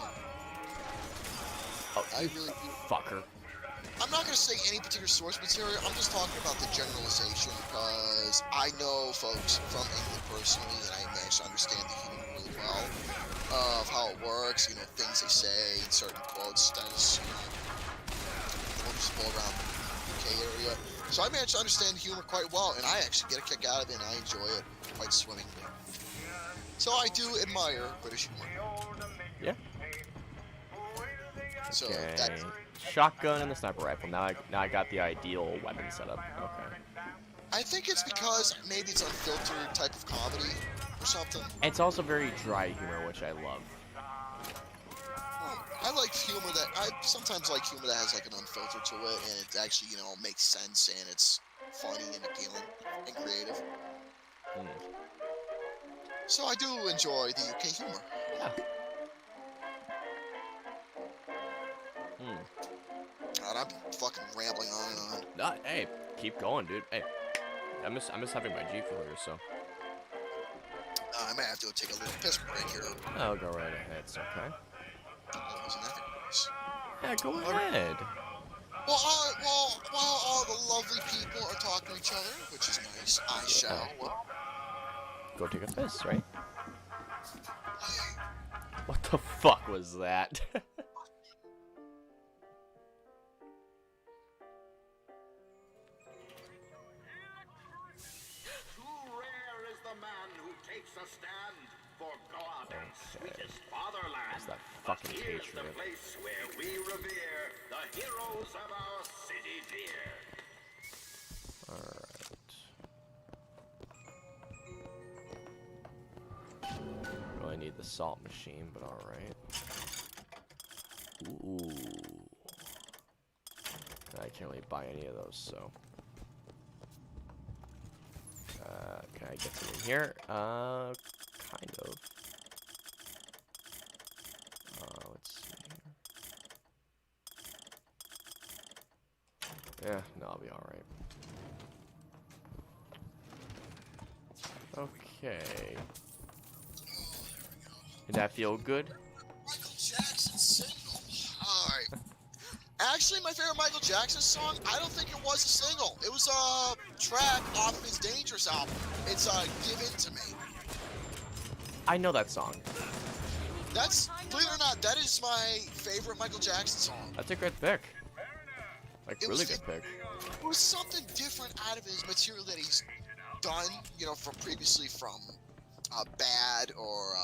Oh,
I
you
really do.
fucker.
I'm not going to say any particular source material. I'm just talking about the generalization because I know folks from England personally that I managed to understand the humor really well of how it works, you know, things they say, certain quotes that is, you know, noticeable around the UK area. So I managed to understand the humor quite well, and I actually get a kick out of it, and I enjoy it quite swimmingly. So I do admire British humor.
Yeah.
So
Okay.
that.
Shotgun and the sniper rifle. Now I got the ideal weapon setup. Okay.
I think it's because maybe it's unfiltered type of comedy or something.
It's also very dry humor, which I love.
I like humor that I sometimes like humor that has like an unfilter to it, and it actually, you know, makes sense and it's funny and appealing and creative.
Mm.
So I do enjoy the UK humor.
Yeah. Hmm.
God, I'm fucking rambling on and on.
Nah, hey, keep going, dude. Hey, I miss having my G Fuel here, so.
I may have to go take a little piss break here.
Oh, go right ahead. It's okay.
Oh, isn't that nice?
Yeah, go ahead.
While all the lovely people are talking to each other, which is nice, I shall.
Go take a piss, right? What the fuck was that?
Too rare is the man who takes a stand for God and sweetest fatherland.
It's that fucking
Here's
Patriot.
the place where we revere the heroes of our city dear.
Alright. Really need the salt machine, but alright. Ooh. I can't really buy any of those, so. Can I get some in here? Kind of. Let's see here. Yeah, no, I'll be alright. Okay. Did that feel good?
Michael Jackson single. Alright. Actually, my favorite Michael Jackson song, I don't think it was a single. It was a track off of his Dangerous album. It's Give In To Me.
I know that song.
That's, believe it or not, that is my favorite Michael Jackson song.
That's a good pick. Like,
It
really
was
good pick.
It was something different out of his material that he's done, you know, from previously from Bad or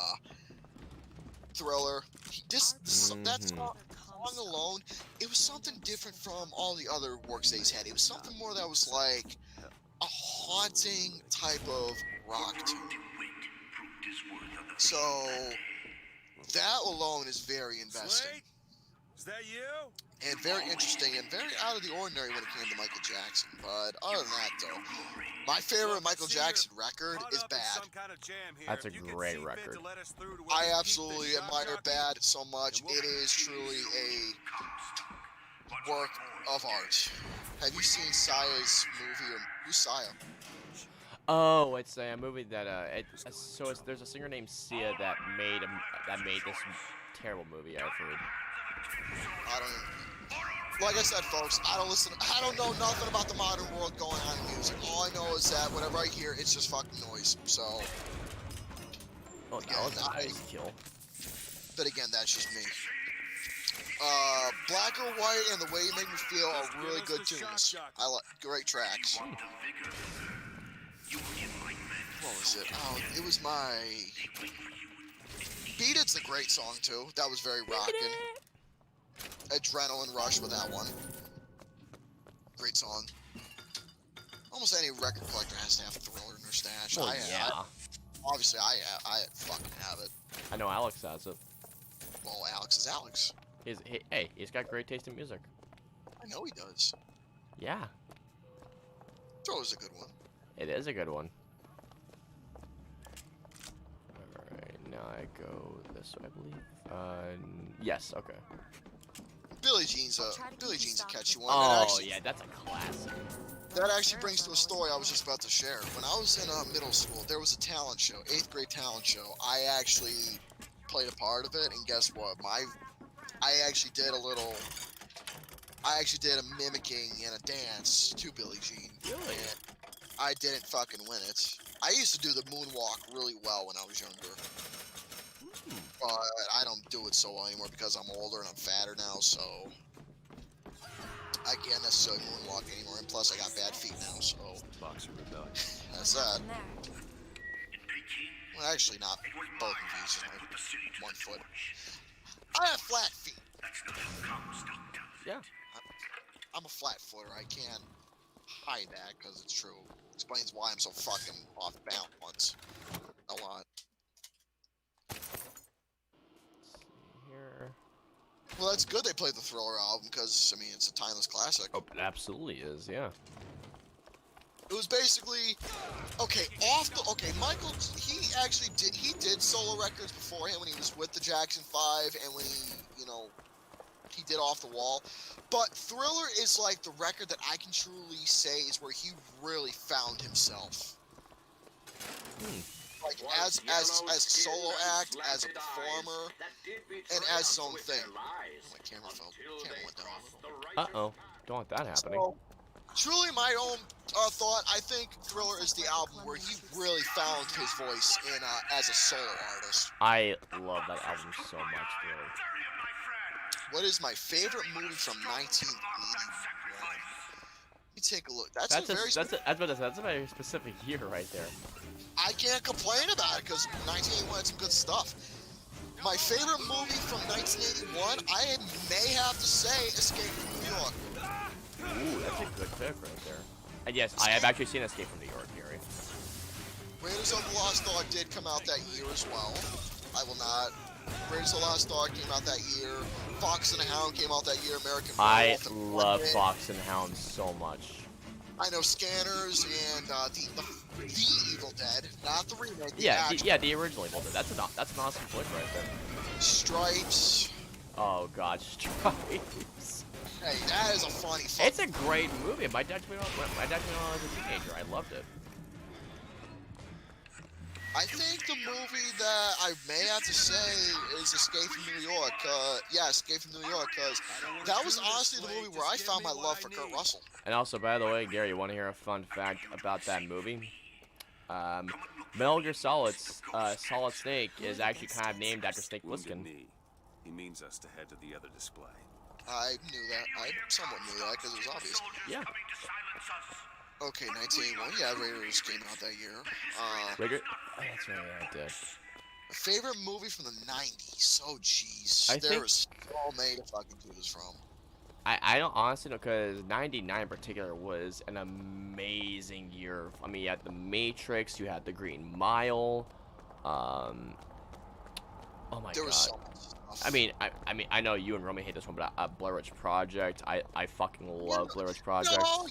Thriller. That song alone, it was something different from all the other works that he's had. It was something more that was like a haunting type of rock tune. So that alone is very investing.
Is that you?
And very interesting and very out of the ordinary when it came to Michael Jackson. But other than that, though, my favorite Michael Jackson record is Bad.
That's a great record.
I absolutely admire Bad so much. It is truly a work of art. Have you seen Sia's movie? Or who's Sia?
Oh, it's a movie that there's a singer named Sia that made this terrible movie. I've heard.
I don't. Like I said, folks, I don't know nothing about the modern world going on in music. All I know is that whenever I hear, it's just fucking noise. So.
Oh, that was a nice kill.
But again, that's just me. Black or White and The Way You Make Me Feel are really good tunes. I like great tracks. What was it? Oh, it was my. Beat It's a great song too. That was very rockin'. Adrenaline Rush with that one. Great song. Almost any record collector has to have Thriller in their stash.
Well, yeah.
Obviously, I fucking have it.
I know Alex has it.
Well, Alex is Alex.
Hey, he's got great taste in music.
I know he does.
Yeah.
Thriller's a good one.
It is a good one. Alright, now I go this way, I believe. Yes, okay.
Billie Jean's a catchy one.
Oh, yeah, that's a classic.
That actually brings to a story I was just about to share. When I was in middle school, there was a talent show, 8th grade talent show. I actually played a part of it, and guess what? I actually did a mimicking and a dance to Billie Jean.
Really?
And I didn't fucking win it. I used to do the moonwalk really well when I was younger. But I don't do it so well anymore because I'm older and I'm fatter now, so I can't necessarily moonwalk anymore. And plus, I got bad feet now, so that's that. Well, actually, not both of these, just my one foot. I have flat feet.
Yeah.
I'm a flat footer. I can't hide that because it's true. Explains why I'm so fucking off balance a lot.
Here.
Well, that's good they played the Thriller album because, I mean, it's a timeless classic.
Oh, it absolutely is, yeah.
It was basically, Michael, he did solo records beforehand when he was with the Jackson 5 and when he did Off the Wall. But Thriller is like the record that I can truly say is where he really found himself. like as a solo act, as a performer, and as his own thing. Oh, my camera fell. Camera went down.
Uh-oh. Don't want that happening.
So, truly my own thought. I think Thriller is the album where he really found his voice in as a solo artist.
I love that album so much, really.
What is my favorite movie from 1981? Let me take a look. That's
a very specific year right there.
I can't complain about it because 1981 had some good stuff. My favorite movie from 1981, I may have to say Escape from New York.
Ooh, that's a good pick right there. And yes, I have actually seen Escape from New York, Gary.
Raiders of the Lost Ark did come out that year as well. I will not. Raiders of the Lost Ark came out that year. Fox and the Hound came out that year. American
I
Werewolf
love Fox and Hound so much.
I know Scanners and the Evil Dead, not the remake.
The original Evil Dead. That's an awesome flick right there.
Stripes.
Oh God, Stripes.
Hey, that is a funny.
It's a great movie. My dad took me on as a teenager. I loved it.
I think the movie that I may have to say is Escape from New York. Escape from New York, because that was honestly the movie where I found my love for Kurt Russell.
And also, by the way, Gary, you want to hear a fun fact about that movie? Metal Gear Solid's Solid Snake is actually kind of named after Snake Plissken.
He means us to head to the other display.
I knew that. I somewhat knew that because it was obvious.
Yeah.
Okay, 1981. Yeah, Raiders came out that year.
Raiders? Oh, that's right, I did.
My favorite movie from the 90s. Oh, jeez. There is so many to fucking do this from.
I don't honestly know, because 99 in particular was an amazing year. I mean, you had The Matrix, you had The Green Mile. Oh my
There
God.
was so much stuff.
I know you and Romy hate this one, but Blair Witch Project, I fucking love Blair Witch Project.
No,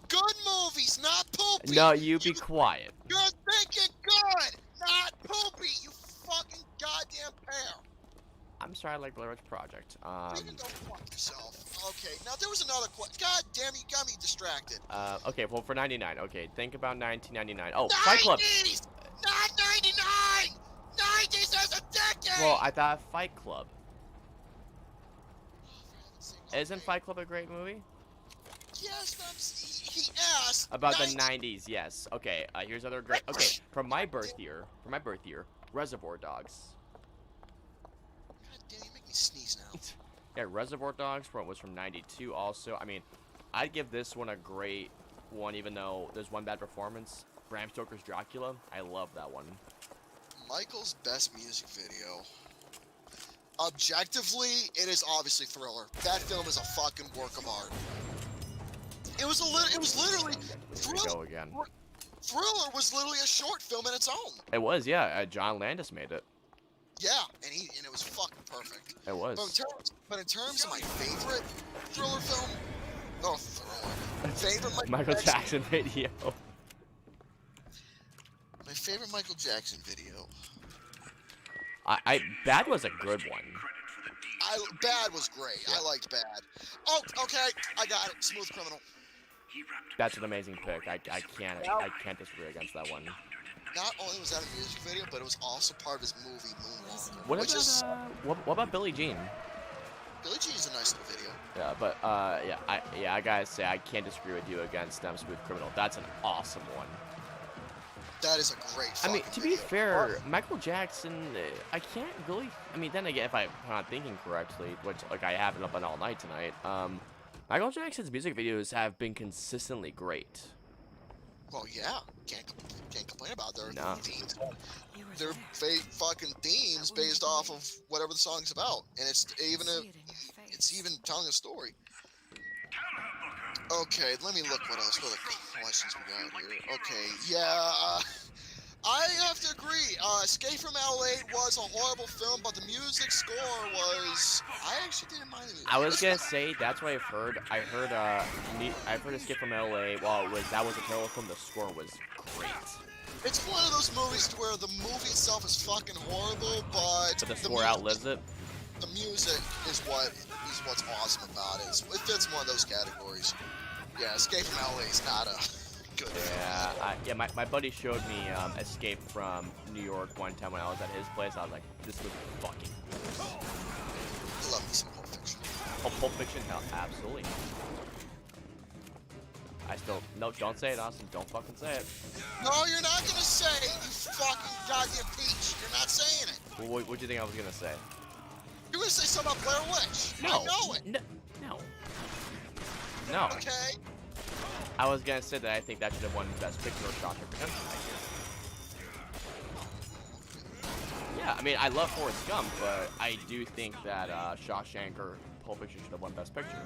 good movies, not poopy.
No, you be quiet.
You're thinking good, not poopy, you fucking goddamn pair.
I'm sorry, I like Blair Witch Project.
You can go fuck yourself. Okay, now there was another question. God damn it, you got me distracted.
Okay, well, for 99, okay, think about 1999. Oh, Fight Club.
90s, not 99. 90s as a decade.
Well, I thought Fight Club. Isn't Fight Club a great movie?
Yes, he asked.
About the 90s, yes. Okay, here's other great. Okay, from my birth year, Reservoir Dogs.
God damn, you make me sneeze now.
Yeah, Reservoir Dogs was from 92 also. I mean, I'd give this one a great one, even though there's one bad performance. Bram Stoker's Dracula. I love that one.
Michael's best music video. Objectively, it is obviously Thriller. That film is a fucking work of art. It was literally
Here we go again.
Thriller was literally a short film in its own.
It was, yeah. John Landis made it.
Yeah, and it was fucking perfect.
It was.
But in terms of my favorite Thriller film, favorite
Michael Jackson video.
My favorite Michael Jackson video.
Bad was a good one.
Bad was great.
Yeah.
I liked Bad. Oh, okay, I got it. Smooth Criminal.
That's an amazing pick. I can't disagree against that one.
Not only was that a music video, but it was also part of his movie Moonwalker.
What about Billie Jean?
Billie Jean is a nice little video.
Yeah, but I gotta say I can't disagree with you against Smooth Criminal. That's an awesome one.
That is a great.
I mean, to be fair, Michael Jackson, I can't really. I mean, then again, if I'm not thinking correctly, which like I haven't been all night tonight, Michael Jackson's music videos have been consistently great.
Well, yeah, can't complain about their
No.
themes. They're fucking themes based off of whatever the song's about, and it's even telling a story. Okay, let me look what else. What other questions we got here? Okay, yeah, I have to agree. Escape from LA was a horrible film, but the music score was. I actually didn't mind the music.
I was gonna say that's what I've heard. I've heard Escape from LA. While that was a terrible film, the score was great.
It's one of those movies where the movie itself is fucking horrible, but
the score outlives it.
The music is what's awesome about it. It fits one of those categories. Yeah, Escape from LA is not a good.
Yeah, my buddy showed me Escape from New York one time when I was at his place. I was like, this was fucking good.
I love me some Pulp Fiction.
Oh, Pulp Fiction? Hell, absolutely. I still... No, don't say it, Austin. Don't fucking say it.
No, you're not gonna say it, you fucking goddamn peach. You're not saying it.
Well, what do you think I was gonna say?
You're gonna say something about Blair Witch.
No.
I know it.
No. No.
Okay.
I was gonna say that I think that should have won Best Picture or Shawshank Redemption that year. Yeah, I mean, I love Forrest Gump, but I do think that Shawshank or Pulp Fiction should have won Best Picture.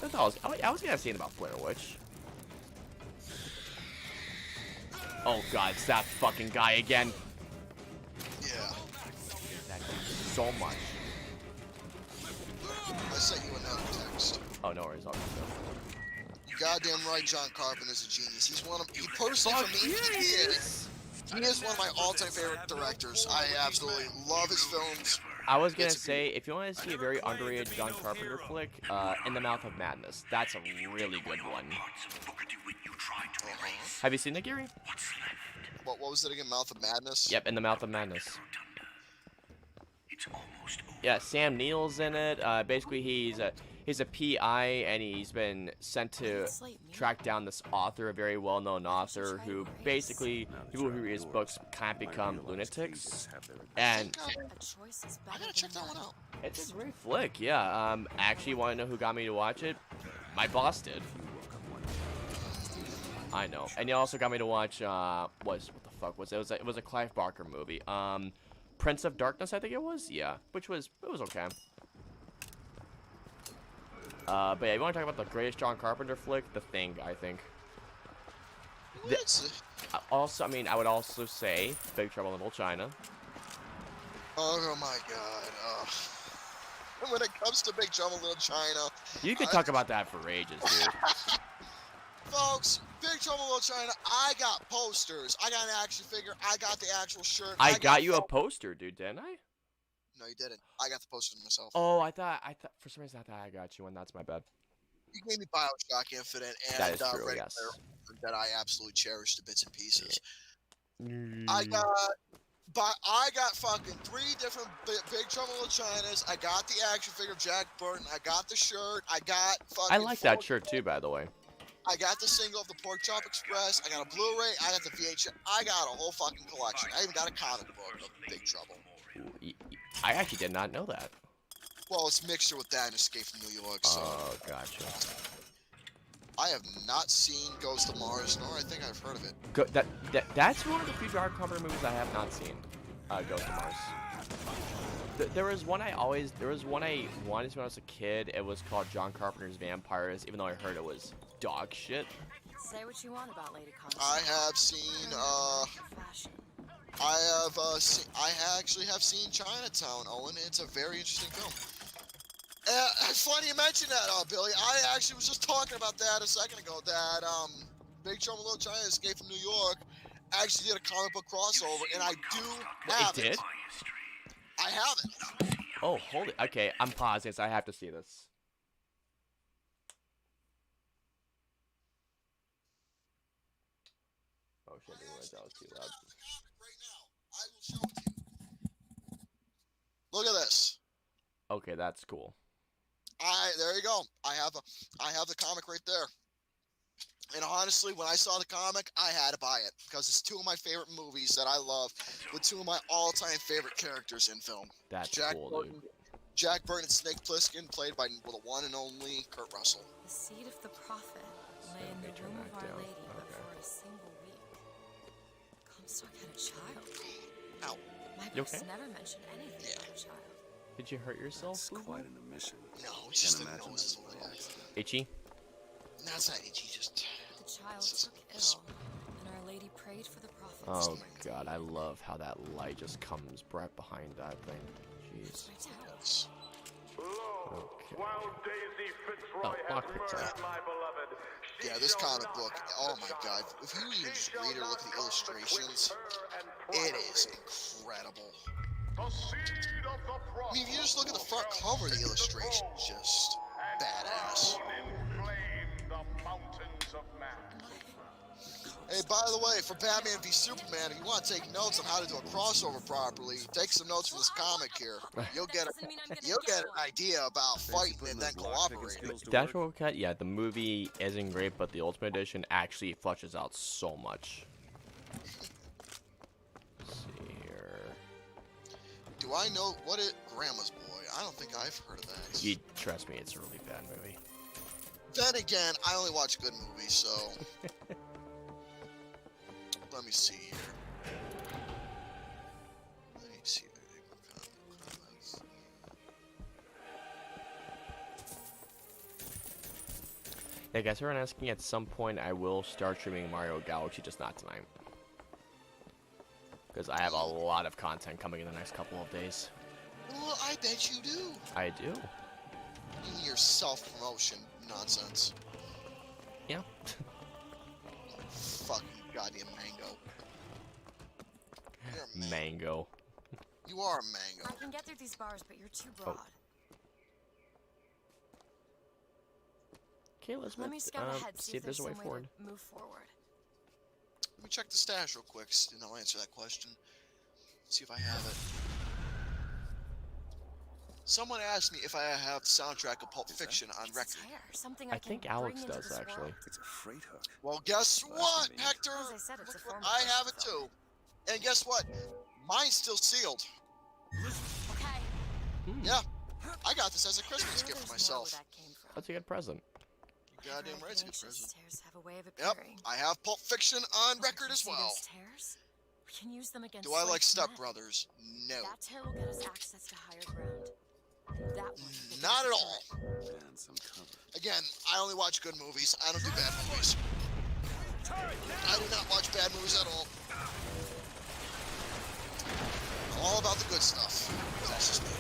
That's all I was gonna say about Blair Witch. Oh god, it's that fucking guy again.
Yeah.
That dude so much.
I sent you another text.
Oh, no worries, I'll
You goddamn right, John Carpenter's a genius. He's one of, he personally for me, he is one of my all-time favorite directors. I absolutely love his films.
I was gonna say, if you want to see a very underrated John Carpenter flick, In the Mouth of Madness. That's a really good one. Have you seen it, Gary?
What was it again? Mouth of Madness?
Yep, In the Mouth of Madness. Yeah, Sam Neill's in it. Basically, he's a PI, and he's been sent to track down this author, a very well-known author, who basically, people who read his books can't become lunatics. And
I gotta check that one out.
it's a great flick, yeah. Actually, want to know who got me to watch it? My boss did. I know. And he also got me to watch, what the fuck was it? It was a Clive Barker movie. Prince of Darkness, I think it was? Yeah. It was okay. But yeah, you want to talk about the greatest John Carpenter flick? The Thing, I think. Also, I mean, I would also say Big Trouble in Little China.
Oh my god. When it comes to Big Trouble in Little China...
You could talk about that for ages, dude.
Folks, Big Trouble in Little China, I got posters. I got an action figure. I got the actual shirt.
I got you a poster, dude, didn't I?
No, you didn't. I got the poster myself.
Oh, I thought, for some reason, I thought I got you one. That's my bad.
You gave me Bioshock Infinite and
That is true,
Ready
yes.
Player that I absolutely cherish to bits and pieces.
Mm.
I got fucking 3 different Big Trouble in Little Chinas. I got the action figure of Jack Burton. I got the shirt. I got fucking...
I like that shirt, too, by the way.
I got the single of the Pork Chop Express. I got a Blu-ray. I got the VHS. I got a whole fucking collection. I even got a comic book of Big Trouble.
I actually did not know that.
Well, it's mixture with that and Escape from New York, so...
Oh, gotcha.
I have not seen Ghost of Mars, nor I think I've heard of it.
That's one of the few John Carpenter movies I have not seen. Ghost of Mars. There was one I wanted to see when I was a kid. It was called John Carpenter's Vampires, even though I heard it was dog shit.
Say what you want about Lady Constance.
I have seen, I actually have seen Chinatown, Owen. It's a very interesting film. It's funny you mentioned that, Billy. I actually was just talking about that a second ago, that, Big Trouble in Little China, Escape from New York, actually did a comic book crossover, and I do have it.
It did?
I have it.
Oh, hold it. Okay, I'm pausing this. I have to see this. Oh shit, that was too loud.
Right now. I will show it to you. Look at this.
Okay, that's cool.
There you go. I have the comic right there. And honestly, when I saw the comic, I had to buy it because it's 2 of my favorite movies that I love with 2 of my all-time favorite characters in film.
That's
Jack
cool,
Burton,
dude.
Jack Burton and Snake Plissken, played by the one and only Kurt Russell.
The seed of the prophet lay in the room of Our Lady, but for a single week. Comstock had a child.
Ow.
My
You
books
okay?
never mention anything about a child.
Did you hurt yourself?
It's quite an omission.
No, it's just
Can't
the
imagine
nose is
this
what
world.
it is.
Itchy?
No, it's not itchy, just...
The child
It's just-
took ill, and Our Lady prayed for the prophet.
Oh god, I love how that light just comes right behind that thing. Jeez.
My tale.
Okay.
While Daisy Fitzroy
Oh,
has
fuck,
murdered my beloved, she
Yeah, this
shall
comic
not
book,
have
oh
the
my
child.
god. If you even just
She
read or
shall
look at the
not
illustrations,
betwixt her and
it is
prophecy.
incredible.
The seed of the
I mean, if you just look at the front
prophet
cover of the
shall
illustration,
take the
just
throne and
badass.
crown in flame the mountains of man.
Hey, by the way, for Batman v Superman, if you want to take notes on how to do a crossover properly, take some notes from this comic here. You'll get an idea about fighting and then cooperating.
Theatrical cut, yeah, the movie isn't great, but the Ultimate Edition actually flushes out so much. Let's see here.
Do I know what it? Grandma's Boy. I don't think I've heard of that.
You trust me, it's a really bad movie.
Then again, I only watch good movies, so. Let me see here. Let me see.
Yeah, guys, everyone asking at some point I will start streaming Mario Galaxy, just not tonight. Because I have a lot of content coming in the next couple of days.
Well, I bet you do.
I do.
In your self-promotion nonsense.
Yeah.
Fucking goddamn mango. You're a mango.
Mango.
You are a mango.
I can get through these bars, but you're too broad.
Okay, let's
Let me scout ahead,
see if there's a way forward.
To move forward.
Let me check the stash real quick, and I'll answer that question. See if I have it. Someone asked me if I have the soundtrack of Pulp Fiction on
It's
record.
hair, something
I
can
think
bring
Alex
into
does,
this
actually.
world.
It's a freight hook.
Well, guess what, Hector?
As I said, it's a form of
I have it
fulfillment.
too. And guess what? Mine's still sealed.
Okay.
Yeah, I got this as a Christmas
Sure,
gift for
there's more where
myself.
that came from.
That's a good present.
Goddamn right, it's a good
Anxious
present.
tears have a way of
Yep,
appearing.
I have Pulp Fiction on
If
record
you
as
see
well.
those tears, we can use them against
Do I like
slaves
Step
men.
Brothers? No.
That tear will get us access to higher ground. And that one will get
Not
us
at
a
all.
turret.
And some cover.
Again, I only watch good movies. I don't do bad movies. I do not watch bad movies at all. I'm all about the good stuff. That's just me.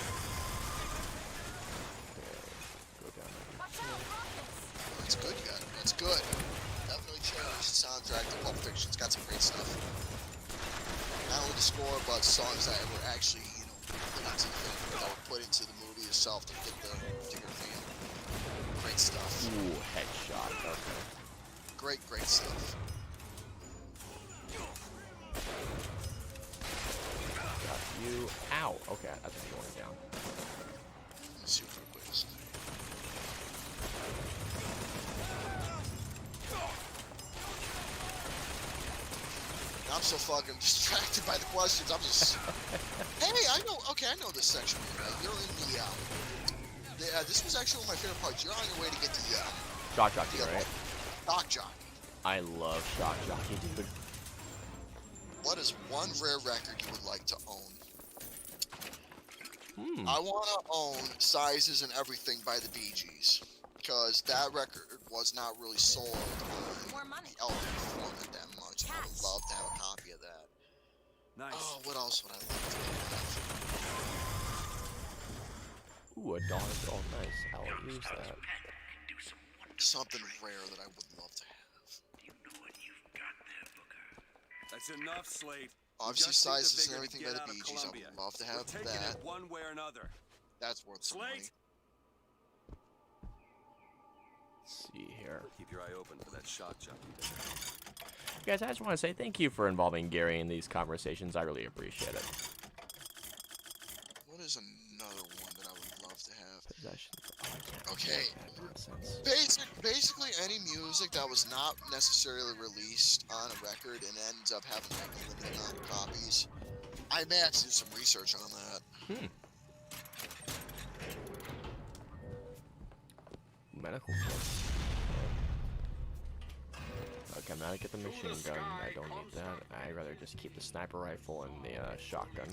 Go down there.
Watch out, rockets!
That's good, you got it. That's good. Definitely changed the soundtrack to Pulp Fiction. It's got some great stuff. Not only the score, but songs that were actually, put into the film, that were put into the movie itself to get the particular theme. Great stuff.
Ooh, headshot. Okay.
Great stuff.
Got you. Ow. Okay, that's going down.
Let me see real quick. I'm so fucking distracted by the questions. I'm just. Hey, I know this section. Right? You're in the. This was actually one of my favorite parts. You're on your way to get to the.
Shock jockey, right?
Dock jockey.
I love shock jockey, dude.
What is one rare record you would like to own?
Hmm.
I want to own Sizes and Everything by the Bee Gees. Because that record was not really sold on
More money.
the album format that much. I would love to have a copy of that.
Nice.
Oh, what else would I like to have?
Ooh, a dog. Oh, nice. I'll use that.
Something rare that I would love to have.
That's enough, Slate.
Obviously,
Just need to
Sizes and
figure
Everything
to
by
get
the
out of
Bee Gees. I
Columbia.
would love to
We're
have
taking
that.
it one way or another.
That's worth some money.
Slate.
Let's see here.
Keep your eye open for that shock jockey.
Guys, I just want to say thank you for involving Gary in these conversations. I really appreciate it.
What is another one that I would love to have?
Possession. Oh, I can't.
Okay.
Nonsense.
Basically, any music that was not necessarily released on a record and ends up having like a limited amount of copies. I may have to do some research on that.
Hmm. Medical kits. Okay, I'm gonna get the machine gun. I don't need that. I'd rather just keep the sniper rifle and the shotgun.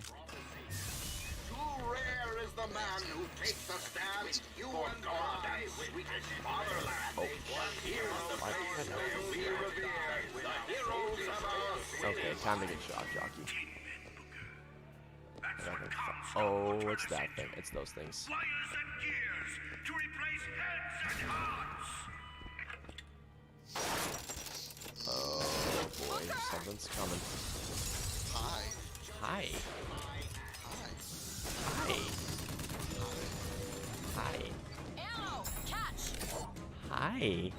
Too rare is the man who takes a stand. You and God and sweetest fatherland.
Oh,
Here's the
my
place
goodness.
where we revere the heroes of our
Okay, time to get shock jockey. Oh, it's that thing. It's those things.
Wires and gears to replace heads and hearts.
Oh boy, something's coming.
Hi.
Hi.
Hi.
Hi. Hi.
Ammo! Catch!
Hi.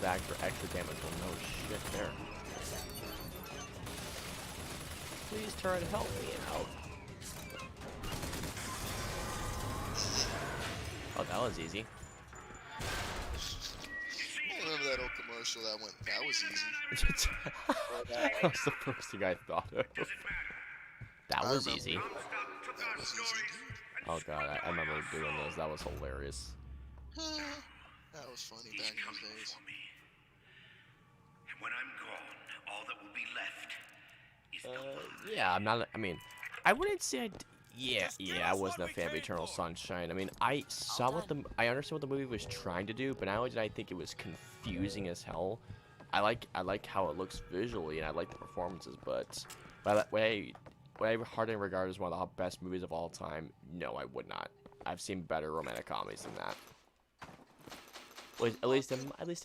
stack for extra damage. Well, no shit there. Please turret, help me out. Oh, that was easy.
I remember that old commercial that went, that was easy.
That was the first thing I thought of. That was easy.
That was easy.
Oh god, I remember doing those. That was hilarious.
That was funny back in those days.
And when I'm gone, all that will be left is the
Yeah, I'm not. I mean, I wouldn't say. Yeah, I wasn't a fan of Eternal Sunshine. I mean, I saw what I understand what the movie was trying to do, but not only did I think it was confusing as hell. I like how it looks visually, and I like the performances, but what I hardly regard as one of the best movies of all time, no, I would not. I've seen better romantic comedies than that. At least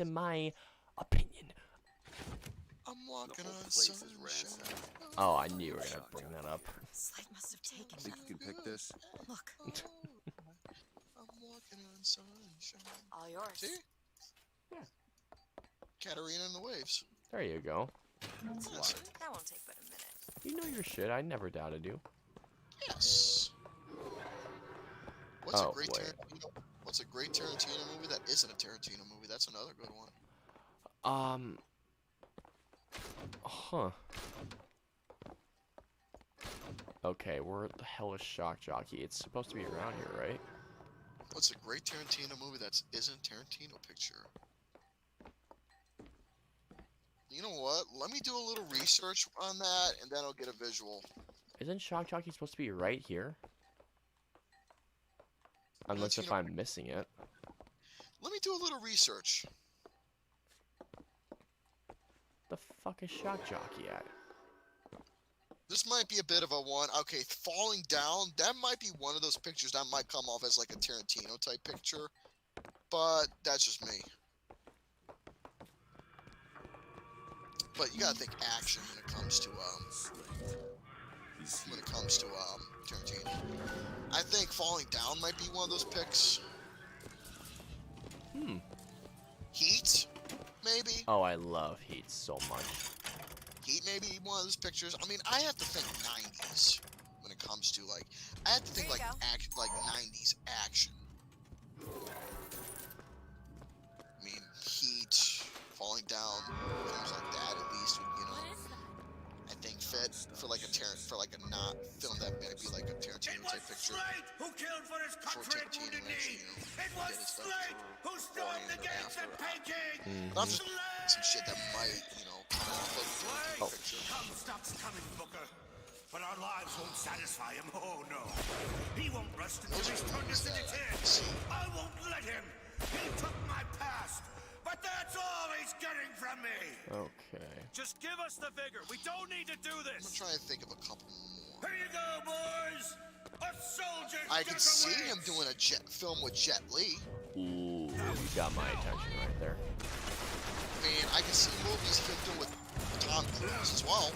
in my opinion.
I'm walking on sunshine.
Oh, I knew you were gonna bring that up.
Slate must have taken
Think
them.
you can pick this?
Look,
I'm walking on sunshine.
all yours.
See?
Yeah.
Katarina and the Waves.
There you go.
Yes.
That won't take but a minute.
You know your shit. I never doubted you.
Yes.
Oh, wait.
What's a great Tarantino movie that isn't a Tarantino movie? That's another good one.
Huh. Okay, where the hell is Shock Jockey? It's supposed to be around here, right?
What's a great Tarantino movie that isn't Tarantino picture? You know what? Let me do a little research on that, and then I'll get a visual.
Isn't Shock Jockey supposed to be right here? Unless if I'm missing it.
Let me do a little research.
The fuck is Shock Jockey at?
This might be a bit of a one. Okay, falling down, that might be one of those pictures that might come off as like a Tarantino type picture. But that's just me. But you gotta think action when it comes to Tarantino. I think falling down might be one of those picks. Heat, maybe.
Oh, I love Heat so much.
Heat may be one of those pictures. I mean, I have to think 90s when it comes to like. I have to think like action, like 90s action. I mean, Heat, falling down, things like that. At least, you know. I think fit for like a not film that might be like a Tarantino type picture.
Who killed for his
Before
country at
Tarantino
Wounded
actually,
Knee?
you know,
It was
did his stuff
Slate who stormed the gates at Peking.
But I'm just some shit that might, you know, come off like a Tarantino picture.
Come, stops coming, Booker. But our lives won't satisfy him. Oh no. He won't rest until he's turned us into tin. I won't let him. He took my past. But that's all he's getting from me.
Okay.
Just give us the vigor. We don't need to do
I'm
this.
trying to think of a couple more.
Here you go, boys. A soldier.
I can see him doing a film with Jet Li.
Ooh, you got my attention right there.
I mean, I can see movies him doing with Tom Cruise as well.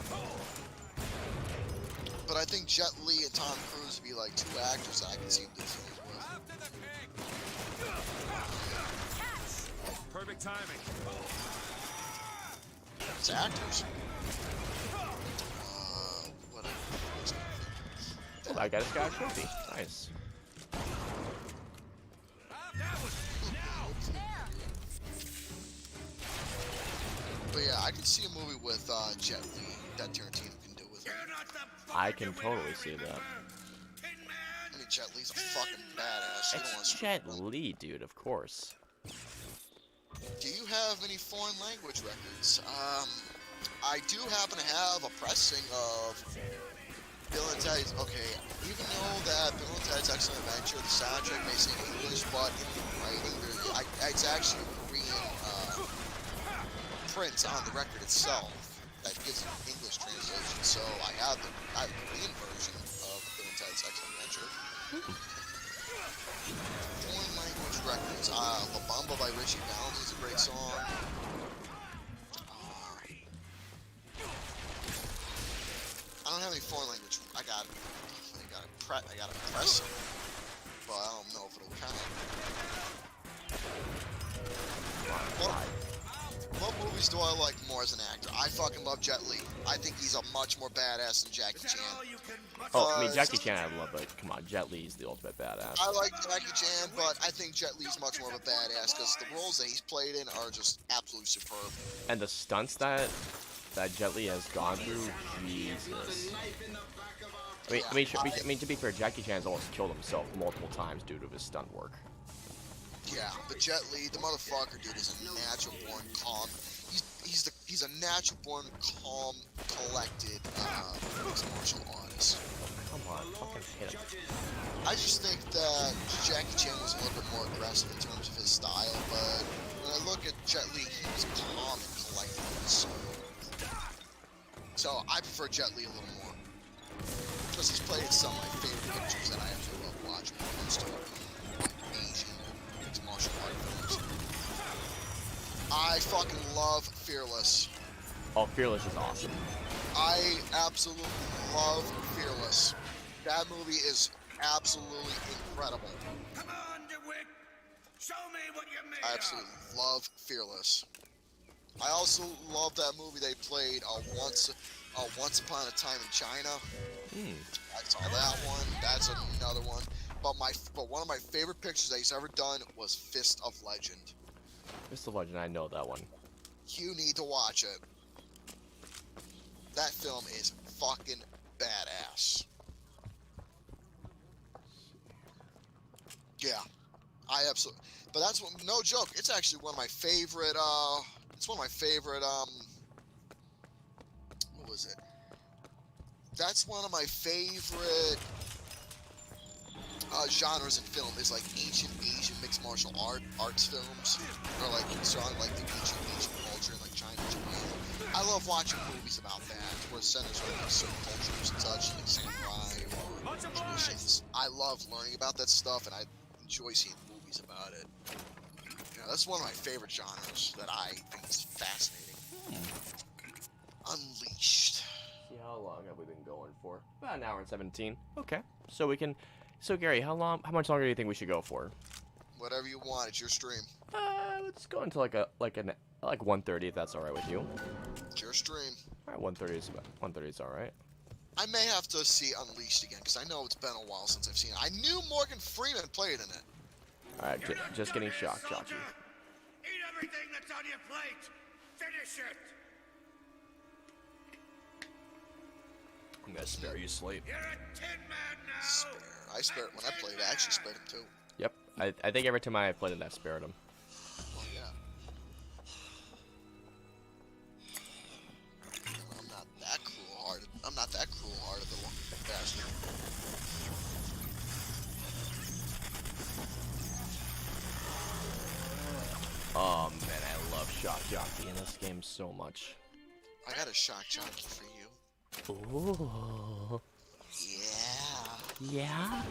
But I think Jet Li and Tom Cruise would be like two actors that I can see him do films with.
After the pig. Perfect timing.
It's actors. What else?
Oh, I got a trophy. Nice.
But yeah, I can see a movie with Jet Li that Tarantino can do with him.
I can totally see that.
I mean, Jet Li's a fucking badass. You don't want
It's
to
Jet Li, dude, of course.
Do you have any foreign language records? I do happen to have a pressing of Bill and Ted's. Okay, even though that Bill and Ted's Excellent Adventure, the soundtrack may say English, but in the writing, it's actually a Korean print on the record itself that gives an English translation. So I have the Korean version of Bill and Ted's Excellent Adventure. Foreign language records. La Bamba by Richie Valens is a great song. I don't have any foreign language. I got a press, but I don't know if it'll count. actors do I like more as an actor? I fucking love Jet Li. I think he's a much more badass than Jackie Chan.
Oh, I mean, Jackie Chan I love, but come on, Jet Li's the ultimate badass.
I like Jackie Chan, but I think Jet Li's much more of a badass because the roles that he's played in are just absolutely superb.
And the stunts that Jet Li has gone through, Jesus. I mean, to be fair, Jackie Chan's almost killed himself multiple times due to his stunt work.
Yeah, but Jet Li, the motherfucker, dude, is a natural-born calm. He's a natural-born, calm, collected mixed martial artist.
Come on, fucking hit him.
I just think that Jackie Chan was a little bit more aggressive in terms of his style, but when I look at Jet Li, he's calm and collected in his soul. So I prefer Jet Li a little more. Because he's played in some of my favorite pictures that I absolutely love watching when it comes to Asian mixed martial art films. I fucking love Fearless.
Oh, Fearless is awesome.
I absolutely love Fearless. That movie is absolutely incredible.
Come on, DeWitt. Show me what you made
I absolutely love Fearless. I also love that movie they played Once Upon a Time in China. I saw that one. That's another one. But one of my favorite pictures that he's ever done was Fist of Legend.
Fist of Legend, I know that one.
You need to watch it. That film is fucking badass. Yeah, I absolutely. But that's what, no joke. It's actually one of my favorite. It's one of my favorite. What was it? That's one of my favorite genres in film. Is like ancient Asian mixed martial arts films, or like surrounding like the ancient Asian culture, like China, Japan. I love watching movies about that, where it centers on like certain cultures and such, like samurai or traditions. I love learning about that stuff, and I enjoy seeing movies about it. Yeah, that's one of my favorite genres that I think is fascinating. Unleashed.
See, how long have we been going for? About an hour and 17. Okay, so we can. So Gary, how much longer do you think we should go for?
Whatever you want. It's your stream.
Let's go into like 1:30 if that's all right with you.
It's your stream.
All right, 1:30 is all right.
I may have to see Unleashed again because I know it's been a while since I've seen it. I knew Morgan Freeman played in it.
All right, just getting shocked, Chachi.
Eat everything that's on your plate. Finish it.
I'm gonna spare you sleep.
You're a tin man now.
Spare. I spared when I played. I actually spared him too.
Yep, I think every time I played it, I've spared him.
Oh yeah. I'm not that cruel-hearted. I'm not that cruel-hearted, little bastard.
Oh man, I love Shock Jockey in this game so much.
I got a shock jockey for you.
Ooh.
Yeah.
Yeah?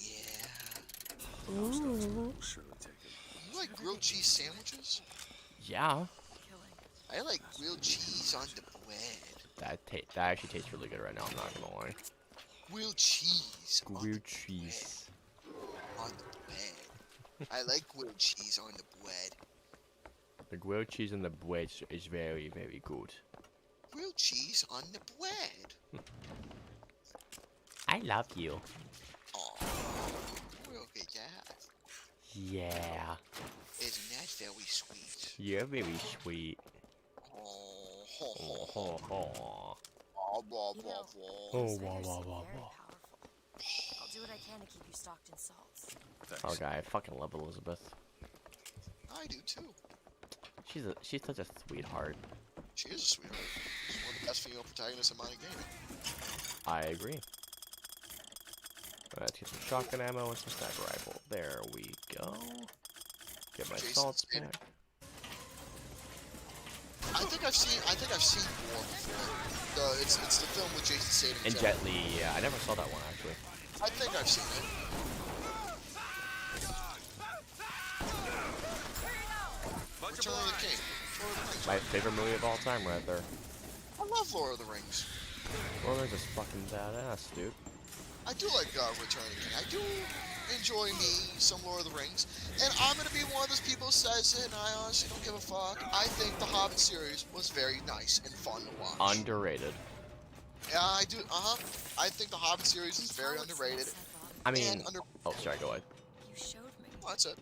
Yeah.
Ooh.
Surely take it.
You like grilled cheese sandwiches?
Yeah.
I like grilled cheese on the bread.
That actually tastes really good right now, I'm not gonna lie.
Grilled cheese. on
Grilled
the
cheese.
bread. On the bread. I like grilled cheese on the bread.
The grilled cheese on the bread is very, very good.
Grilled cheese on the bread.
I love you.
Oh, look at that.
Yeah.
Isn't that very sweet?
You're very sweet.
Oh, ho,
Oh,
ho, ho.
ho, ho.
Oh, blah,
You
blah,
know,
blah.
Oh,
those
wow,
fighters
wow,
seem
wow,
very
wow.
powerful. I'll do what I can to keep you stocked in salts.
Oh, guy, I fucking love Elizabeth.
I do too.
She's such a sweetheart.
She is a sweetheart. She's one of the best female protagonists in my game.
I agree. Let's get some shotgun ammo and some sniper rifle. There we go. Get my
Jason
salts
Statham.
back.
I think I've seen War before. It's the film with Jason Statham
And Jet Li, yeah, I never saw that one actually.
I think I've seen it. Return of the King. Lord of the Rings.
My favorite movie of all time right there.
I love Lord of the Rings.
Lord of the Rings is fucking badass, dude.
I do like Return of the King. I do enjoy me some Lord of the Rings. And I'm going to be one of those people Michael says it, and I honestly don't give a fuck. I think the Hobbit series was very nice and fun to watch.
Underrated.
Yeah, I do. I think the Hobbit series is very underrated.
I mean, oh, sorry, go ahead.
You showed me.
Well, that's it.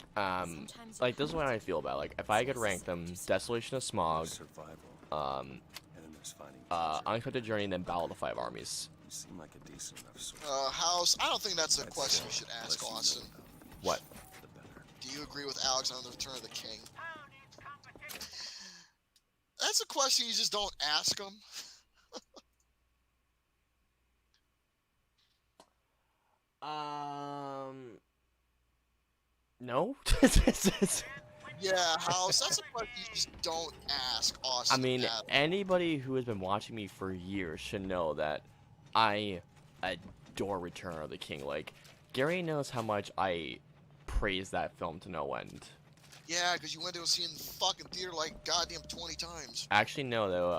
Like, this is what I feel about. Like, if I could rank them, Desolation of Smog,
Survival. And then there's finding
Unexpected Journey, and then Battle of the Five Armies.
You seem like a decent enough sort.
House, I don't think that's a question you should ask Austin.
What?
The better.
Do you agree with Alex on the Return of the King? That's a question you just don't ask him.
No?
Yeah, House, that's a question you just don't ask Austin.
I mean,
at all.
anybody who has been watching me for years should know that I adore Return of the King. Like, Gary knows how much I praise that film to no end.
Yeah, because you went to see it in the fucking theater like goddamn 20 times.
Actually, no, though.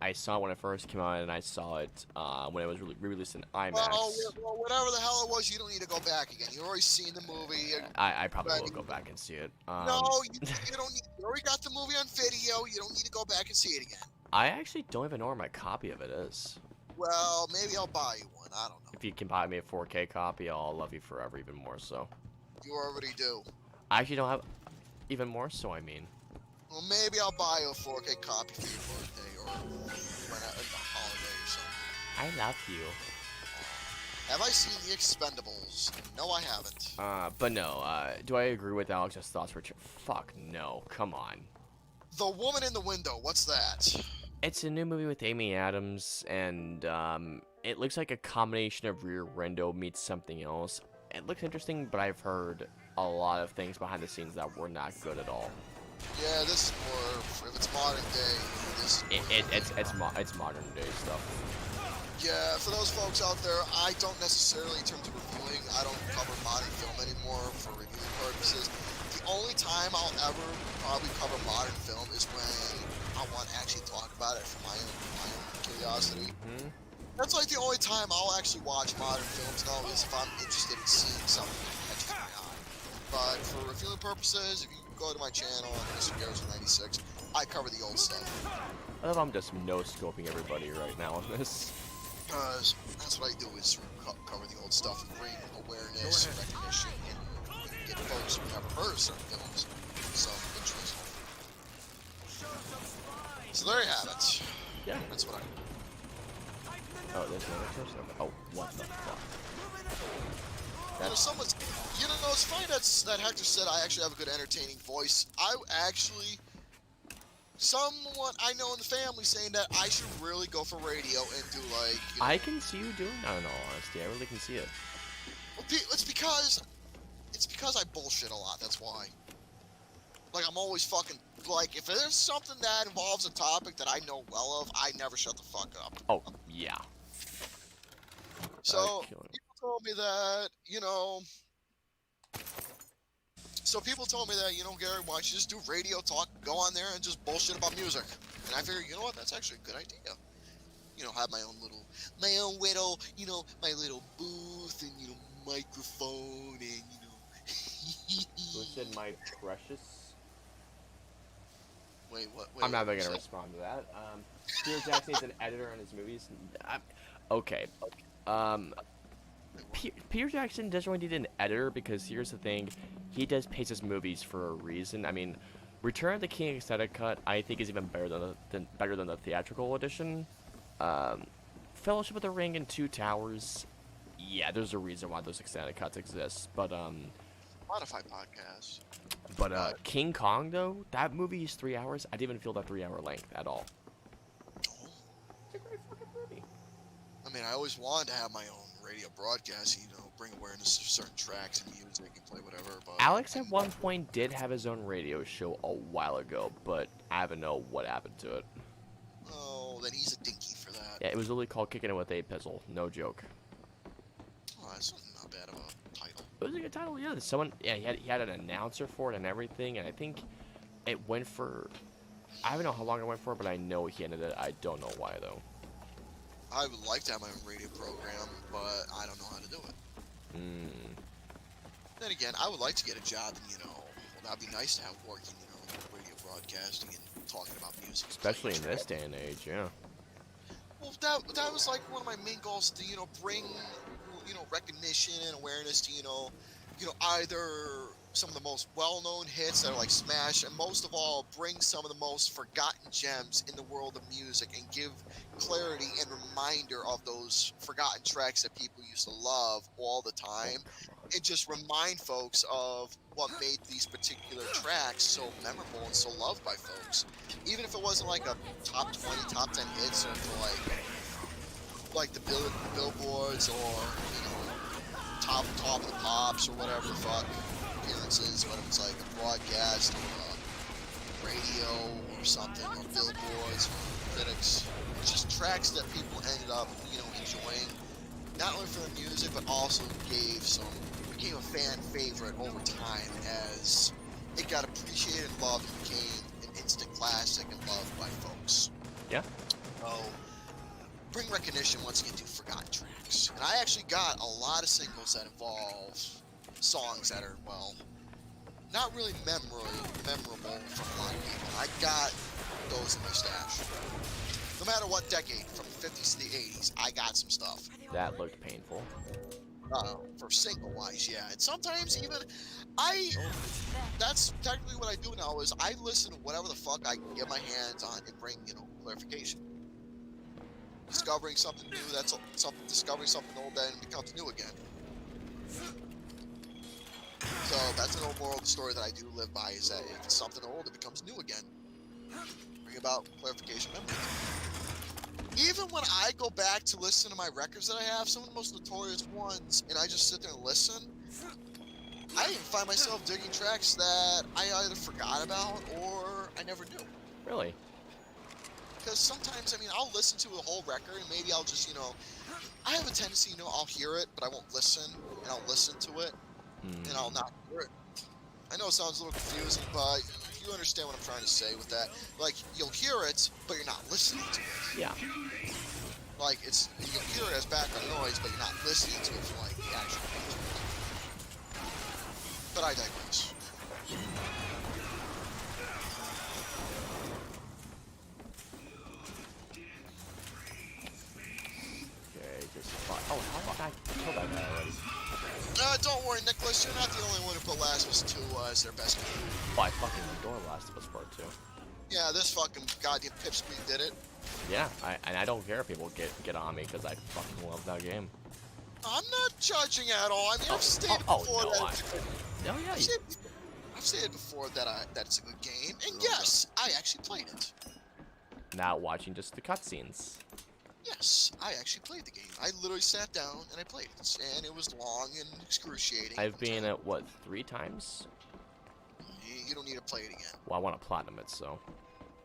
I saw it when it first came out, and I saw it when it was re-released in IMAX.
Well, whatever the hell it was, you don't need to go back again. You've already seen the movie.
I probably will go back and see it.
No, you don't need. You already got the movie on video. You don't need to go back and see it again.
I actually don't even know where my copy of it is.
Well, maybe I'll buy you one. I don't know.
If you can buy me a 4K copy, I'll love you forever, even more so.
You already do.
I actually don't have even more so, I mean.
Well, maybe I'll buy you a 4K copy for your birthday or when a holiday or something.
I love you.
Have I seen The Expendables? No, I haven't.
But no, do I agree with Alex's thoughts? Fuck no, come on.
The Woman in the Window, what's that?
It's a new movie with Amy Adams, and it looks like a combination of Rear Window meets something else. It looks interesting, but I've heard a lot of things behind the scenes that were not good at all.
Yeah, this is more, if it's modern day, this is more
it's modern day stuff.
Yeah, for those folks out there, I don't necessarily, in terms of reviewing, I don't cover modern film anymore for reviewing purposes. The only time I'll ever probably cover modern film is when I want to actually talk about it for my own curiosity.
Mm-hmm.
That's like the only time I'll actually watch modern films now is if I'm interested in seeing something that catches my eye. But for reviewing purposes, if you go to my channel on Mr. Garrison96, I cover the old stuff.
I love I'm just no-scoping everybody right now on this.
Because that's what I do is cover the old stuff and bring awareness, recognition, and get folks who never heard of certain films some interest. So there you have it.
Yeah.
That's what I do.
Oh, there's another person. Oh, what the fuck?
Someone's, you know, it's funny that Hector said I actually have a good entertaining voice. Someone I know in the family saying that I should really go for radio and do like. You know,
I can see you doing that in all honesty. I really can see it.
Well, it's because I bullshit a lot. That's why. Like I'm always fucking like if there's something that involves a topic that I know well of, I never shut the fuck up.
Oh yeah.
So people told me that, you know. So people told me that, you know, Gary, why don't you just do radio talk, go on there and just bullshit about music? And I figured, you know what, that's actually a good idea. You know, have my own little, you know, my little booth and, you know, microphone and, you know.
Listen, my precious.
Wait, what?
I'm not even gonna respond to that. Peter Jackson is an editor on his movies. Okay. Peter Jackson doesn't really need an editor because here's the thing, he does pace his movies for a reason. I mean, Return of the King extended cut I think is even better than the theatrical edition. Fellowship of the Ring and Two Towers, yeah, there's a reason why those extended cuts exist. But
Modify podcast.
But King Kong though, that movie is 3 hours. I didn't even feel that 3 hour length at all.
Oh.
It's a great fucking movie.
I mean, I always wanted to have my own radio broadcast, you know, bring awareness to certain tracks and music and play whatever. But
Alex at one point did have his own radio show a while ago, but I don't know what happened to it.
Oh, then he's a dinky for that.
Yeah, it was literally called Kicking It With a Pizzle. No joke.
Oh, that's not bad of a title.
It was a good title, yeah. He had an announcer for it and everything, and I think it went for, I don't know how long it went for, but I know he ended it. I don't know why, though.
I would like to have my own radio program, but I don't know how to do it. Then again, I would like to get a job in, you know, that'd be nice to have working, radio broadcasting and talking about music.
Especially in this day and age, yeah.
Well, that was like one of my main goals to, bring, recognition and awareness to, either some of the most well-known hits that are like smash, and most of all, bring some of the most forgotten gems in the world of music and give clarity and reminder of those forgotten tracks that people used to love all the time, and just remind folks of what made these particular tracks so memorable and so loved by folks. Even if it wasn't like a top 20, top 10 hits, or for like the billboards, or top of the pops, or whatever the fuck appearances, whether it's like a broadcast or a radio or something, or billboards, or critics, just tracks that people ended up enjoying, not only for the music, but also became a fan favorite over time as it got appreciated and loved and became an instant classic and loved by folks.
Yeah.
So, bring recognition once again to forgotten tracks. And I actually got a lot of singles that involve songs that are, well, not really memorable from a lot of people. I got those in my stash. No matter what decade, from the 50s to the 80s, I got some stuff.
That looked painful.
For single-wise, yeah. And sometimes even, that's technically what I do now, is I listen to whatever the fuck I can get my hands on and bring, clarification. Discovering something new, discovering something old, then it becomes new again. So that's an old moral of the story that I do live by, is that if it's something old, it becomes new again. Bring about clarification memories. Even when I go back to listen to my records that I have, some of the most notorious ones, and I just sit there and listen, I even find myself digging tracks that I either forgot about or I never knew.
Really?
Because sometimes, I'll listen to a whole record and maybe I'll just, I have a tendency, I'll hear it, but I won't listen, and I'll listen to it, and I'll not hear it. I know it sounds a little confusing, but you understand what I'm trying to say with that. Like, you'll hear it, but you're not listening to it.
Yeah.
Like, you'll hear it as background noise, but you're not listening to it for, like, the actual music. But I digress.
Okay, just fine. Oh, how did I kill that guy already?
Don't worry, Nicholas, you're not the only one who put Last of Us 2 as their best game.
Oh, I fucking adore Last of Us Part 2.
Yeah, this fucking goddamn pipsqueak did it.
Yeah, I don't care if people get on me, because I fucking love that game.
I'm not judging at all. I've stated before I've stated before that it's a good game, and yes, I actually played it.
Not watching just the cutscenes.
Yes, I actually played the game. I literally sat down and I played it, and it was long and excruciating.
I've been at, what, 3 times?
You don't need to play it again.
Well, I want to platinum it, so.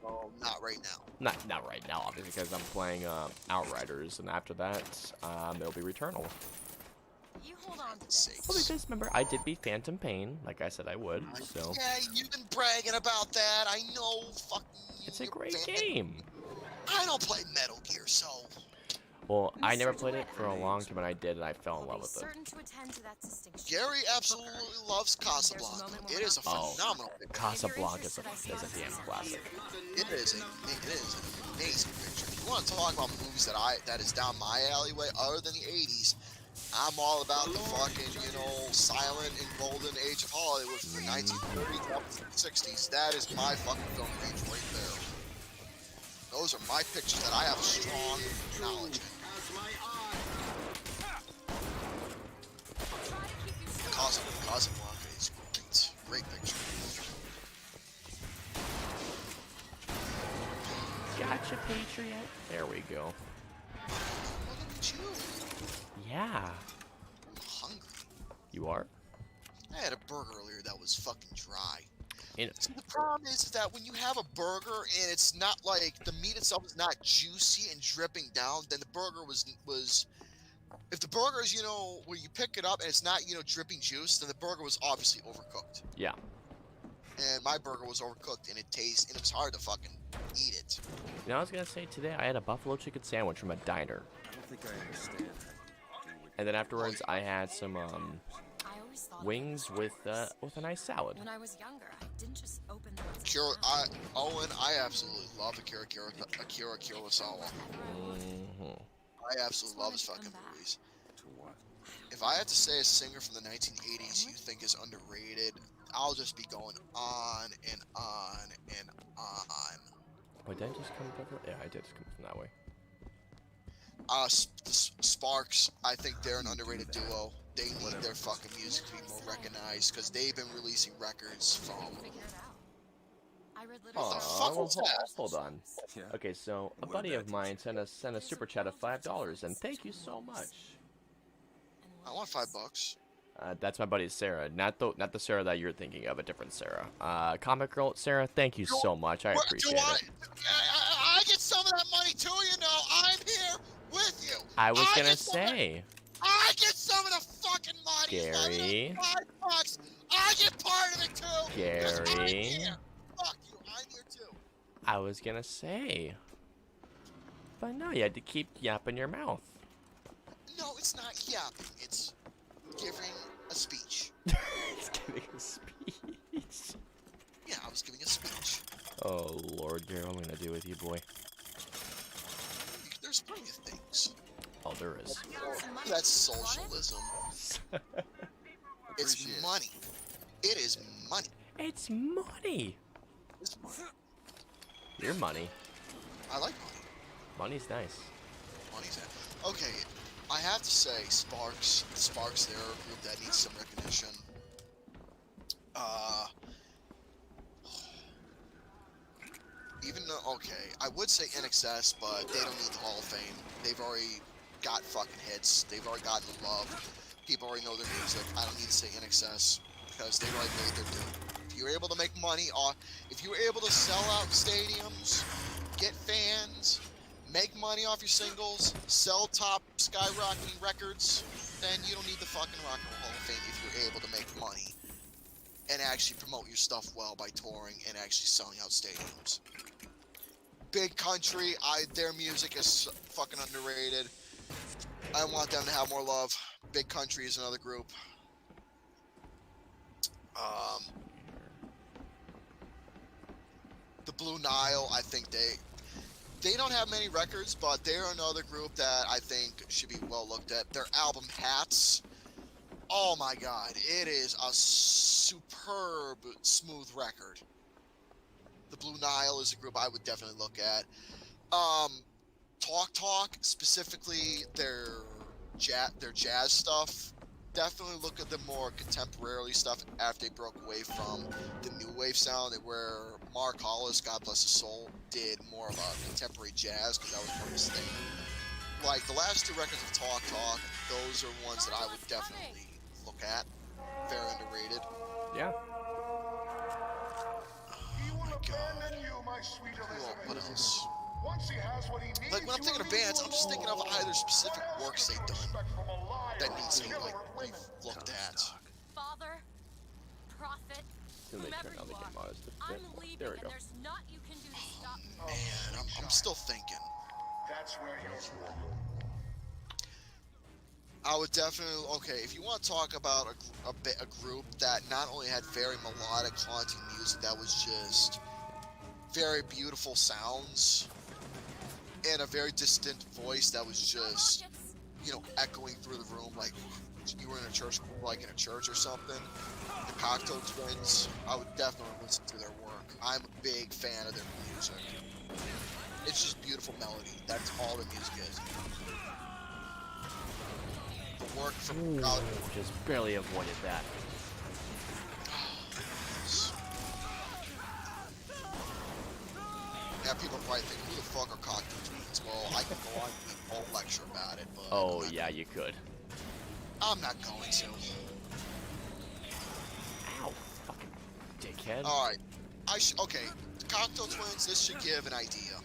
Well, not right now.
Not right now, obviously, because I'm playing Outriders, and after that, it'll be Returnal.
You hold on to
Well, because remember, I did beat Phantom Pain, like I said I would, so.
Yeah, you've been bragging about that. I know, fucking.
It's a great game.
I don't play Metal Gear, so.
Well, I never played it for a long time, and I did, and I fell in love with it.
Gary absolutely loves Casablanca. It is a phenomenal picture.
Casablanca is a damn classic.
It is an amazing picture. If you want to talk about movies that is down my alleyway, other than the 80s, I'm all about the fucking, silent and golden age of Hollywood from the 1930s up to the 60s. That is my fucking film range right there. Those are my pictures that I have strong knowledge in. Casablanca is great. Great picture.
Gotcha, Patriot. There we go.
Look at you.
Yeah.
I'm hungry.
You are?
I had a burger earlier that was fucking dry.
See,
the problem is that when you have a burger and it's not like the meat itself is not juicy and dripping down, then the burger was if the burger is, where you pick it up and it's not, dripping juice, then the burger was obviously overcooked.
Yeah.
And my burger was overcooked and it was hard to fucking eat it.
I was gonna say today I had a buffalo chicken sandwich from a diner.
I don't think I understand.
And then afterwards I had some wings with a nice salad.
When I was younger, I didn't just open them.
Owen, I absolutely love Akira Kurosawa. I absolutely love his fucking movies.
To what?
If I had to say a singer from the 1980s you think is underrated, I'll just be going on and on and on.
Wait, did I just come from? Yeah, I did just come from that way.
Sparks, I think they're an underrated duo. They need their fucking music to be more recognized because they've been releasing records from.
Oh,
fuck was that?
Hold on.
Yeah.
Okay, so a
What
buddy
did
of
that
mine sent a super chat of $5, and thank you so much.
I want $5.
That's my buddy Sarah, not the Sarah that you're thinking of, a different Sarah. Comic Girl Sarah, thank you so much. I appreciate it.
I get some of that money too, you know. I'm here with you.
I was gonna say,
I get some of the fucking money.
Gary.
$5. I get part of it too. 'Cause I'm
Gary.
here. Fuck you. I'm here too.
I was gonna say, but no, you had to keep yapping your mouth.
No, it's not yapping. It's giving a speech.
It's giving a speech.
Yeah, I was giving a speech.
Oh Lord, Gary, what am I gonna do with you, boy?
There's plenty of things.
Oh, there is.
That's socialism. It's
Appreciate
money. It is money.
It's money.
It's money.
Your money.
I like money.
Money's nice.
Money's that. Okay, I have to say, Sparks, they're a group that needs some recognition. Even though, okay, I would say NXS, but they don't need the Hall of Fame. They've already got fucking hits. They've already gotten love. People already know their music. I don't need to say NXS because they've already made their due. If you're able to make money, if you're able to sell out stadiums, get fans, make money off your singles, sell top skyrocketing records, then you don't need the fucking Rock and Roll Hall of Fame if you're able to make money and actually promote your stuff well by touring and actually selling out stadiums. Big Country, their music is fucking underrated. I want them to have more love. Big Country is another group. The Blue Nile, I think they don't have many records, but they're another group that I think should be well looked at. Their album Hats, oh my god, it is a superb, smooth record. The Blue Nile is a group I would definitely look at. Talk, specifically their jazz stuff. Definitely look at the more contemporary stuff after they broke away from the new wave sound, where Mark Hollis, God bless his soul, did more of a contemporary jazz because that was more his thing. Like the last two records of Talk, those are ones that I would definitely look at. Very underrated.
Yeah.
He will abandon you, my sweet Elizabeth.
What else?
Once he has what he needs,
Like when I'm thinking of bands, I'm just thinking of either specific works they've done that needs to be like looked at.
Father, prophet,
Then they
whomever
turn on the
you
game
are,
on us.
I'm leaving,
There we
and
go.
there's naught you can do to stop me.
Man, I'm still thinking.
That's where you're wrong.
I would definitely, okay, if you want to talk about a group that not only had very melodic, haunting music, that was just very beautiful sounds, and a very distant voice that was just, you know, echoing through the room like you were in a church, like in a church or something. The Cocktail Twins, I would definitely listen to their work. I'm a big fan of their music. It's just beautiful melody. That's all the music is. The work from
Ooh, just barely avoided that.
Yeah, people probably think, who the fuck are Cocktail Twins? Well, I can go on a whole lecture about it, but
Oh yeah, you could.
I'm not going to.
Ow, fucking dickhead.
All right, okay. The Cocktail Twins. This should give an idea.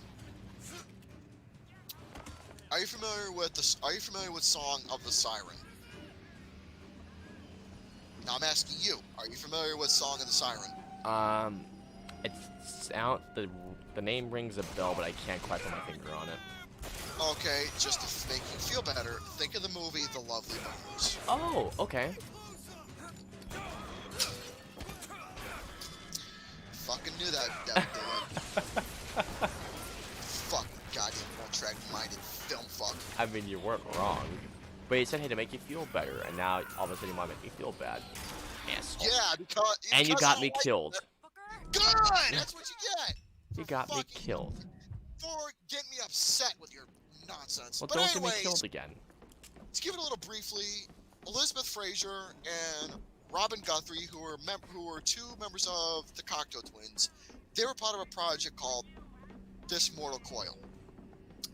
Are you familiar with Song of the Siren? Now I'm asking you. Are you familiar with Song of the Siren?
It's out. The name rings a bell, but I can't quite put my finger on it.
Okay, just to make you feel better, think of the movie The Lovely Bones.
Oh, okay.
fucking knew that would do it. Fucking goddamn one-track-minded film fuck.
I mean, you weren't wrong. But he said, hey, to make you feel better, and now all of a sudden you want to make me feel bad. Asshole.
Yeah, because
And you
I
got
don't
me
like
killed.
it. Good! That's what you get!
You
For
got me
fucking-
killed.
For getting me upset with your nonsense.
Well,
But
don't get me
anyways,
killed again.
let's give it a little briefly. Elizabeth Fraser and Robin Guthrie, who were two members of the Cocteau Twins, they were part of a project called This Mortal Coil.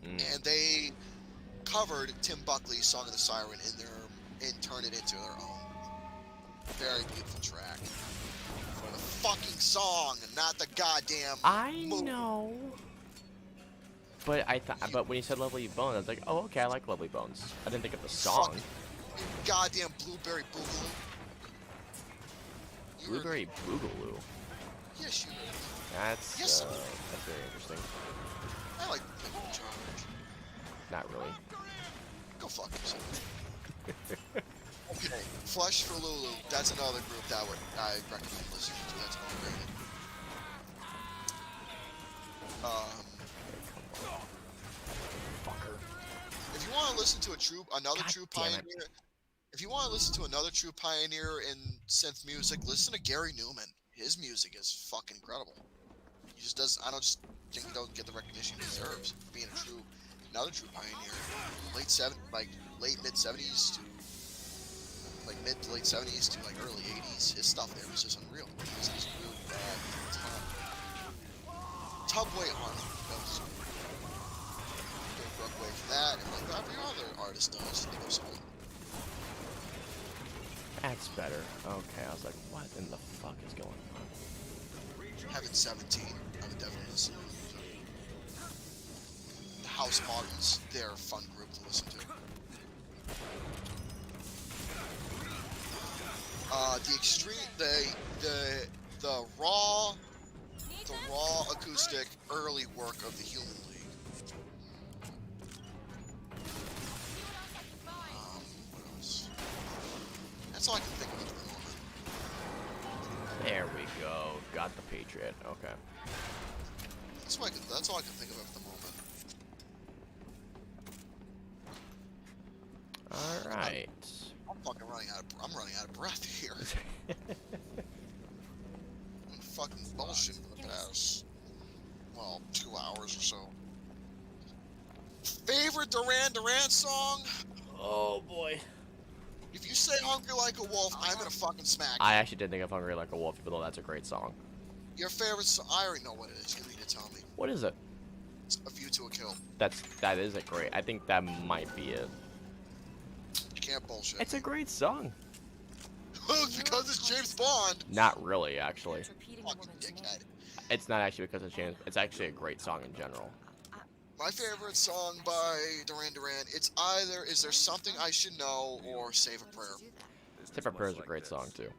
And they covered Tim Buckley's Song of the Siren and turned it into their own. Very beautiful track. For the fucking song, and not the goddamn
I
movie.
know. But but when you said Lovely Bones, I was like, oh, okay, I like Lovely Bones. I didn't think of the song.
Fucking goddamn Blueberry Boogaloo.
Blueberry Boogaloo.
Yes, you heard.
That's
Yes.
that's very interesting.
I like Blueberry Charge.
Not really.
Go fuck yourself. Okay, Flush for Lulu. That's another group that I recommend listening to. That's underrated.
Fucker.
If you want to listen to another
God
true
damn it.
pioneer, if you want to listen to another true pioneer in synth music, listen to Gary Newman. His music is fucking incredible. He just does. I don't just think he don't get the recognition he deserves for being another true pioneer. Late mid 70s to like mid to late 70s to like early 80s. His stuff there was just unreal. It was just really bad. Tubway Harmony. That was broke away from that, and like every other artist does. They go solo.
That's better. Okay, I was like, what in the fuck is going on?
Heaven 17, I would definitely listen to. The House Moderns, they're a fun group to listen to. The extreme, the raw acoustic early work of the Human League. What else? That's all I can think of at the moment.
There we go. Got the Patriot. Okay.
That's all I can think of at the moment.
All right.
I'm running out of breath here. I'm fucking bullshit for the past, 2 hours or so. Favorite Duran Duran song?
Oh boy.
If you say Hungry Like a Wolf, I'm gonna fucking smack you.
I actually did think of Hungry Like a Wolf, even though that's a great song.
Your favorite song? I already know what it is. You need to tell me.
What is it?
It's A View to a Kill.
That is a great. I think that might be it.
You can't bullshit.
It's a great song.
Because it's James Bond.
Not really, actually.
It's repeating a
Fucking
woman's name.
dickhead.
It's not actually because it's James. It's actually a great song in general.
My favorite song by Duran Duran, it's either Is There Something I Should Know or Save a Prayer.
Save a Prayer is a great song, too.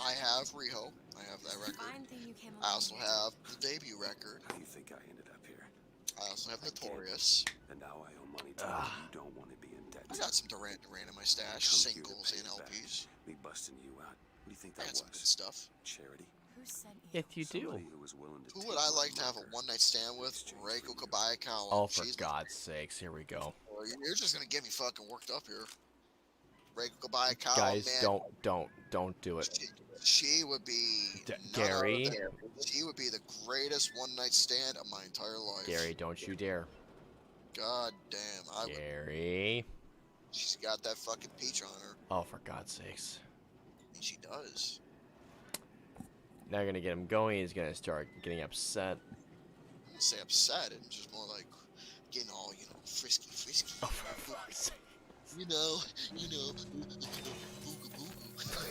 I have Riho. I have that record.
Fine thing you came
I
along
also
with.
have the debut record.
How do you think I ended up here?
I also have Notorious.
And now I owe money to you. You don't want to be in debt.
I got some Duran Duran in my stash,
Come here to
singles
pay
and
it back.
LPs.
Me busting you out. What do you think
I
that
got some good
was?
stuff.
Charity?
Who sent you?
If you do.
Somebody who was willing to
Who
take
would I
my
like to have a
mother.
one-night stand with? Reiko Kabayakawa.
Oh, for God's sakes, here we go.
You're just gonna get me fucking worked up here. Reiko Kabayakawa,
Guys,
man.
don't do it.
She would be
Gary?
She would be the greatest one-night stand of my entire life.
Gary, don't you dare.
God damn, I would.
Gary.
She's got that fucking peach on her.
Oh, for God's sakes.
And she does.
Now you're gonna get him going. He's gonna start getting upset.
I wouldn't say upset. It's just more like getting all, frisky.
Oh, for fuck's sake.
You know. Booga booga.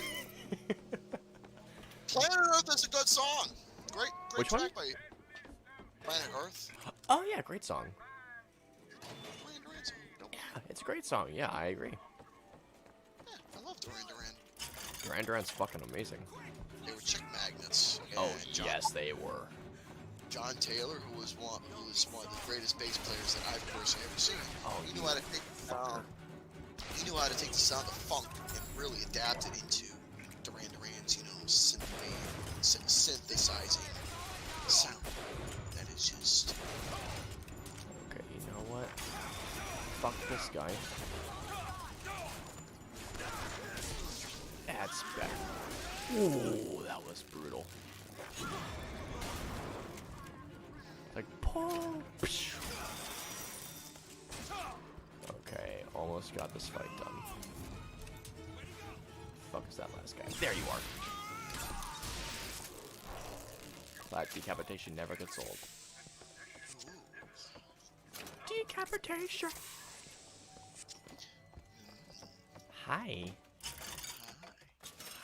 Planet Earth is a good song. Great
Which
track
one?
by Planet Earth.
Oh yeah, great song.
Duran Duran song. Nope.
Yeah, it's a great song. Yeah, I agree.
Yeah, I love Duran Duran.
Duran Duran's fucking amazing.
They were chick magnets.
Oh
and
yes, they were.
John Taylor, who was one of the greatest bass players that I've personally ever seen.
Oh,
he knew how to take the sound of funk and really adapt it into Duran Duran's, synth wave synthesizing sound that is just.
Okay, you know what? Fuck this guy. That's better. Ooh, that was brutal. Like, pull. Okay, almost got this fight done. Fuck is that last guy? There you are. That decapitation never gets old. Decapitation. Hi.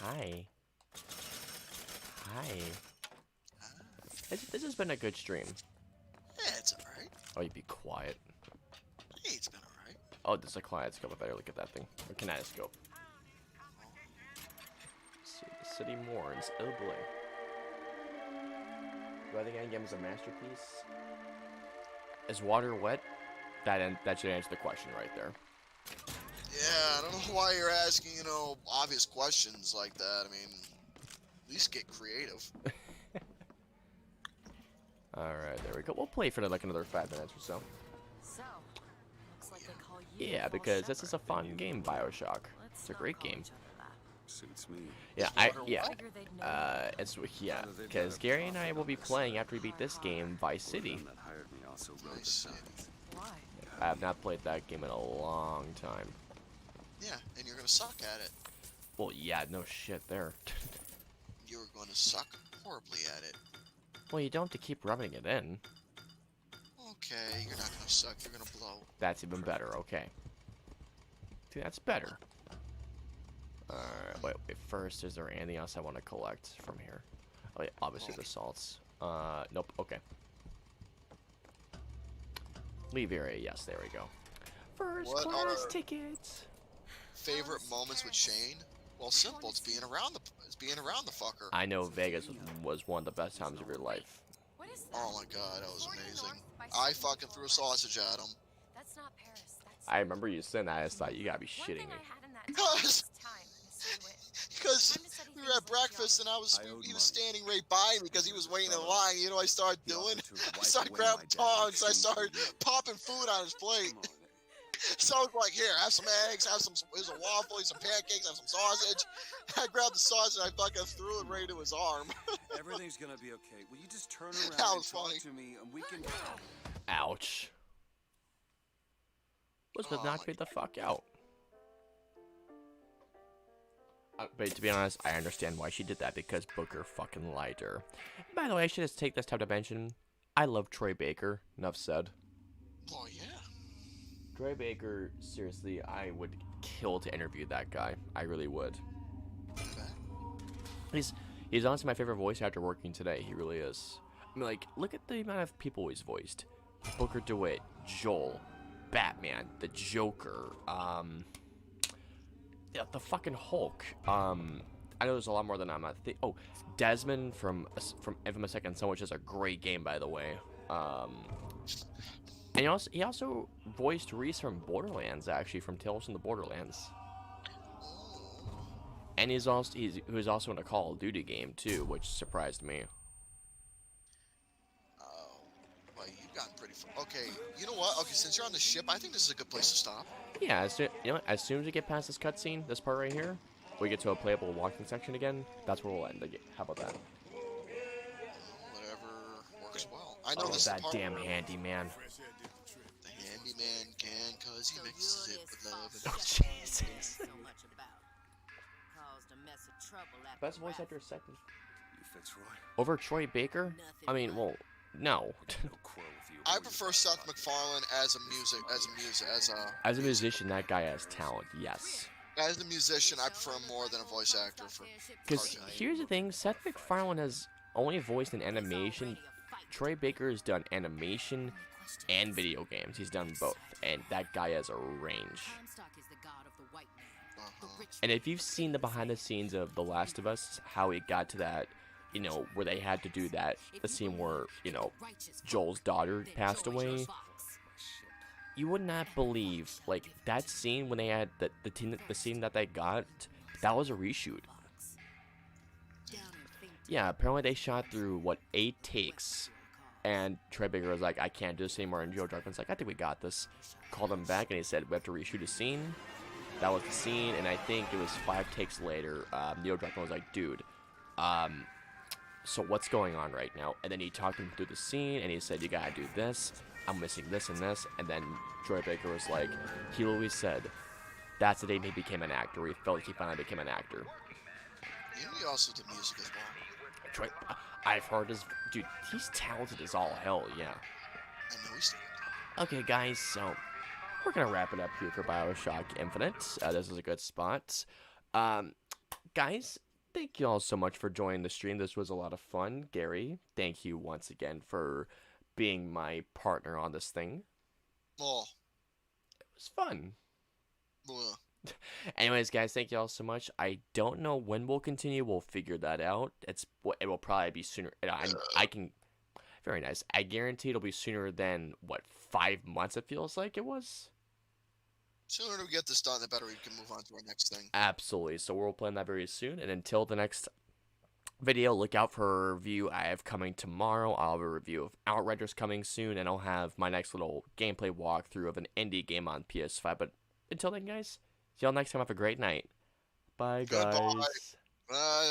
Hi. Hi. This has been a good stream.
Yeah, it's alright.
Oh, you be quiet.
Hey, it's been alright.
Oh, there's a kaleidoscope. I better look at that thing. A kinetoscope. See, the city mourns. Oh boy. Do I think Endgame is a masterpiece? Is water wet? That should answer the question right there.
Yeah, I don't know why you're asking, you know, obvious questions like that. I mean, at least get creative.
Alright, there we go. We'll play for like another 5 minutes or so.
So, looks like they call you
Yeah,
the
because
false
this is a
shepherd.
fun game, Bioshock.
Let's
It's a
not
great
call
game.
each other that.
Suits me.
Yeah,
Figure they'd know.
because Gary and I will be playing after we beat this game, Vice City.
That hired me also wrote
Nice.
the
Why?
I have not played that game in a long time.
Yeah, and you're gonna suck at it.
Well, yeah, no shit there.
You're gonna suck horribly at it.
Well, you don't have to keep rubbing it in.
Okay, you're not gonna suck, you're gonna blow.
That's even better, okay. See, that's better. Alright, wait, first, is there anything else I want to collect from here? Oh, yeah, obviously the salts. Nope, okay. Leave area, yes, there we go. First
What
class
are-
tickets!
Favorite moments with Shane? Well, simple. It's being around the fucker.
I know Vegas was one of the best times of your life.
What is that?
Oh my god, that was amazing. I fucking threw a sausage at him.
That's not Paris. That's
I remember you saying that, I just thought, you gotta be
one
shitting
thing
me.
I had in that
Because-
time in the Wit.
Because we were at breakfast and he was standing right by me because he was waiting in line. You know what I started doing? I started grabbing tongs. I started popping food on his plate. So I was like, here, have some eggs, there's a waffle, some pancakes, have some sausage. I grabbed the sausage, I fucking threw it right into his arm.
Everything's gonna be okay. Will you just turn around
That
and
was
talk
funny.
to me and we can...
Ouch. Elizabeth
Oh
knocked
my
me the fuck out. But to be honest, I understand why she did that, because Booker fucking lied to her. By the way, I should just take this time to mention, I love Troy Baker. Enough said.
Oh, yeah.
Troy Baker, seriously, I would kill to interview that guy. I really would. He's honestly my favorite voice actor working today. He really is. I mean, like, look at the amount of people he's voiced. Booker DeWitt, Joel, Batman, the Joker, yeah, the fucking Hulk. I know there's a lot more than I'm not oh, Desmond from Infamous Second Son, which is a great game, by the way. And he also voiced Reese from Borderlands, actually, from Tales from the Borderlands. And he's also in a Call of Duty game too, which surprised me.
Oh, well, you've gotten pretty far. Okay, you know what? Okay, since you're on the ship, I think this is a good place to stop.
Yeah, as soon as we get past this cutscene, this part right here, we get to a playable walking section again. That's where we'll end the game. How about that?
Whatever works well. I know
Oh,
this is the
that
part
damn
where
handyman.
the handyman can, cause he mixes it with love.
Oh, Jesus. Best voice actor second.
You fix Roy?
Over Troy Baker? I mean, well, no.
No quarrel with you.
I prefer Seth MacFarlane as
As a musician, that guy has talent, yes.
a musician. I prefer him more than a voice actor for.
Because
cartoon.
here's the thing, Seth MacFarlane has only voiced in animation. Troy Baker has done animation and video games. He's done both, and that guy has a range. And if you've seen the behind the scenes of The Last of Us, how it got to that, you know, where they had to do that, the scene where, you know, Joel's daughter passed away, you would not believe, like, that scene when they had the scene that they got, that was a reshoot. Yeah, apparently they shot through, what, 8 takes. And Troy Baker was like, I can't do this anymore. And Joe Druckmann's like, I think we got this. Called him back, and he said, we have to reshoot a scene. That was the scene, and I think it was 5 takes later. Joe Druckmann was like, dude, so what's going on right now? And then he talked him through the scene, and he said, you gotta do this. I'm missing this and this. And then Troy Baker was like, he always said, that's the day he became an actor. He felt like he finally became an actor.
He also did music as well.
Troy, I've heard his... Dude, he's talented as all hell, yeah.
I know he's talented.
Okay, guys, so we're going to wrap it up here for Bioshock Infinite. This is a good spot. Guys, thank you all so much for joining the stream. This was a lot of fun. Gary, thank you once again for being my partner on this thing.
Oh.
It was fun.
Well.
Anyways, guys, thank you all so much. I don't know when we'll continue. We'll figure that out. It will probably be sooner. I can... Very nice. I guarantee it'll be sooner than, what, 5 months it feels like it was?
Sooner we get this done, the better we can move on to our next thing.
Absolutely. So we'll plan that very soon. And until the next video, look out for a review I have coming tomorrow. I'll have a review of Outriders coming soon. And I'll have my next little gameplay walkthrough of an indie game on PS5. But until then, guys, see y'all next time. Have a great night. Bye, guys.
Goodbye. Bye.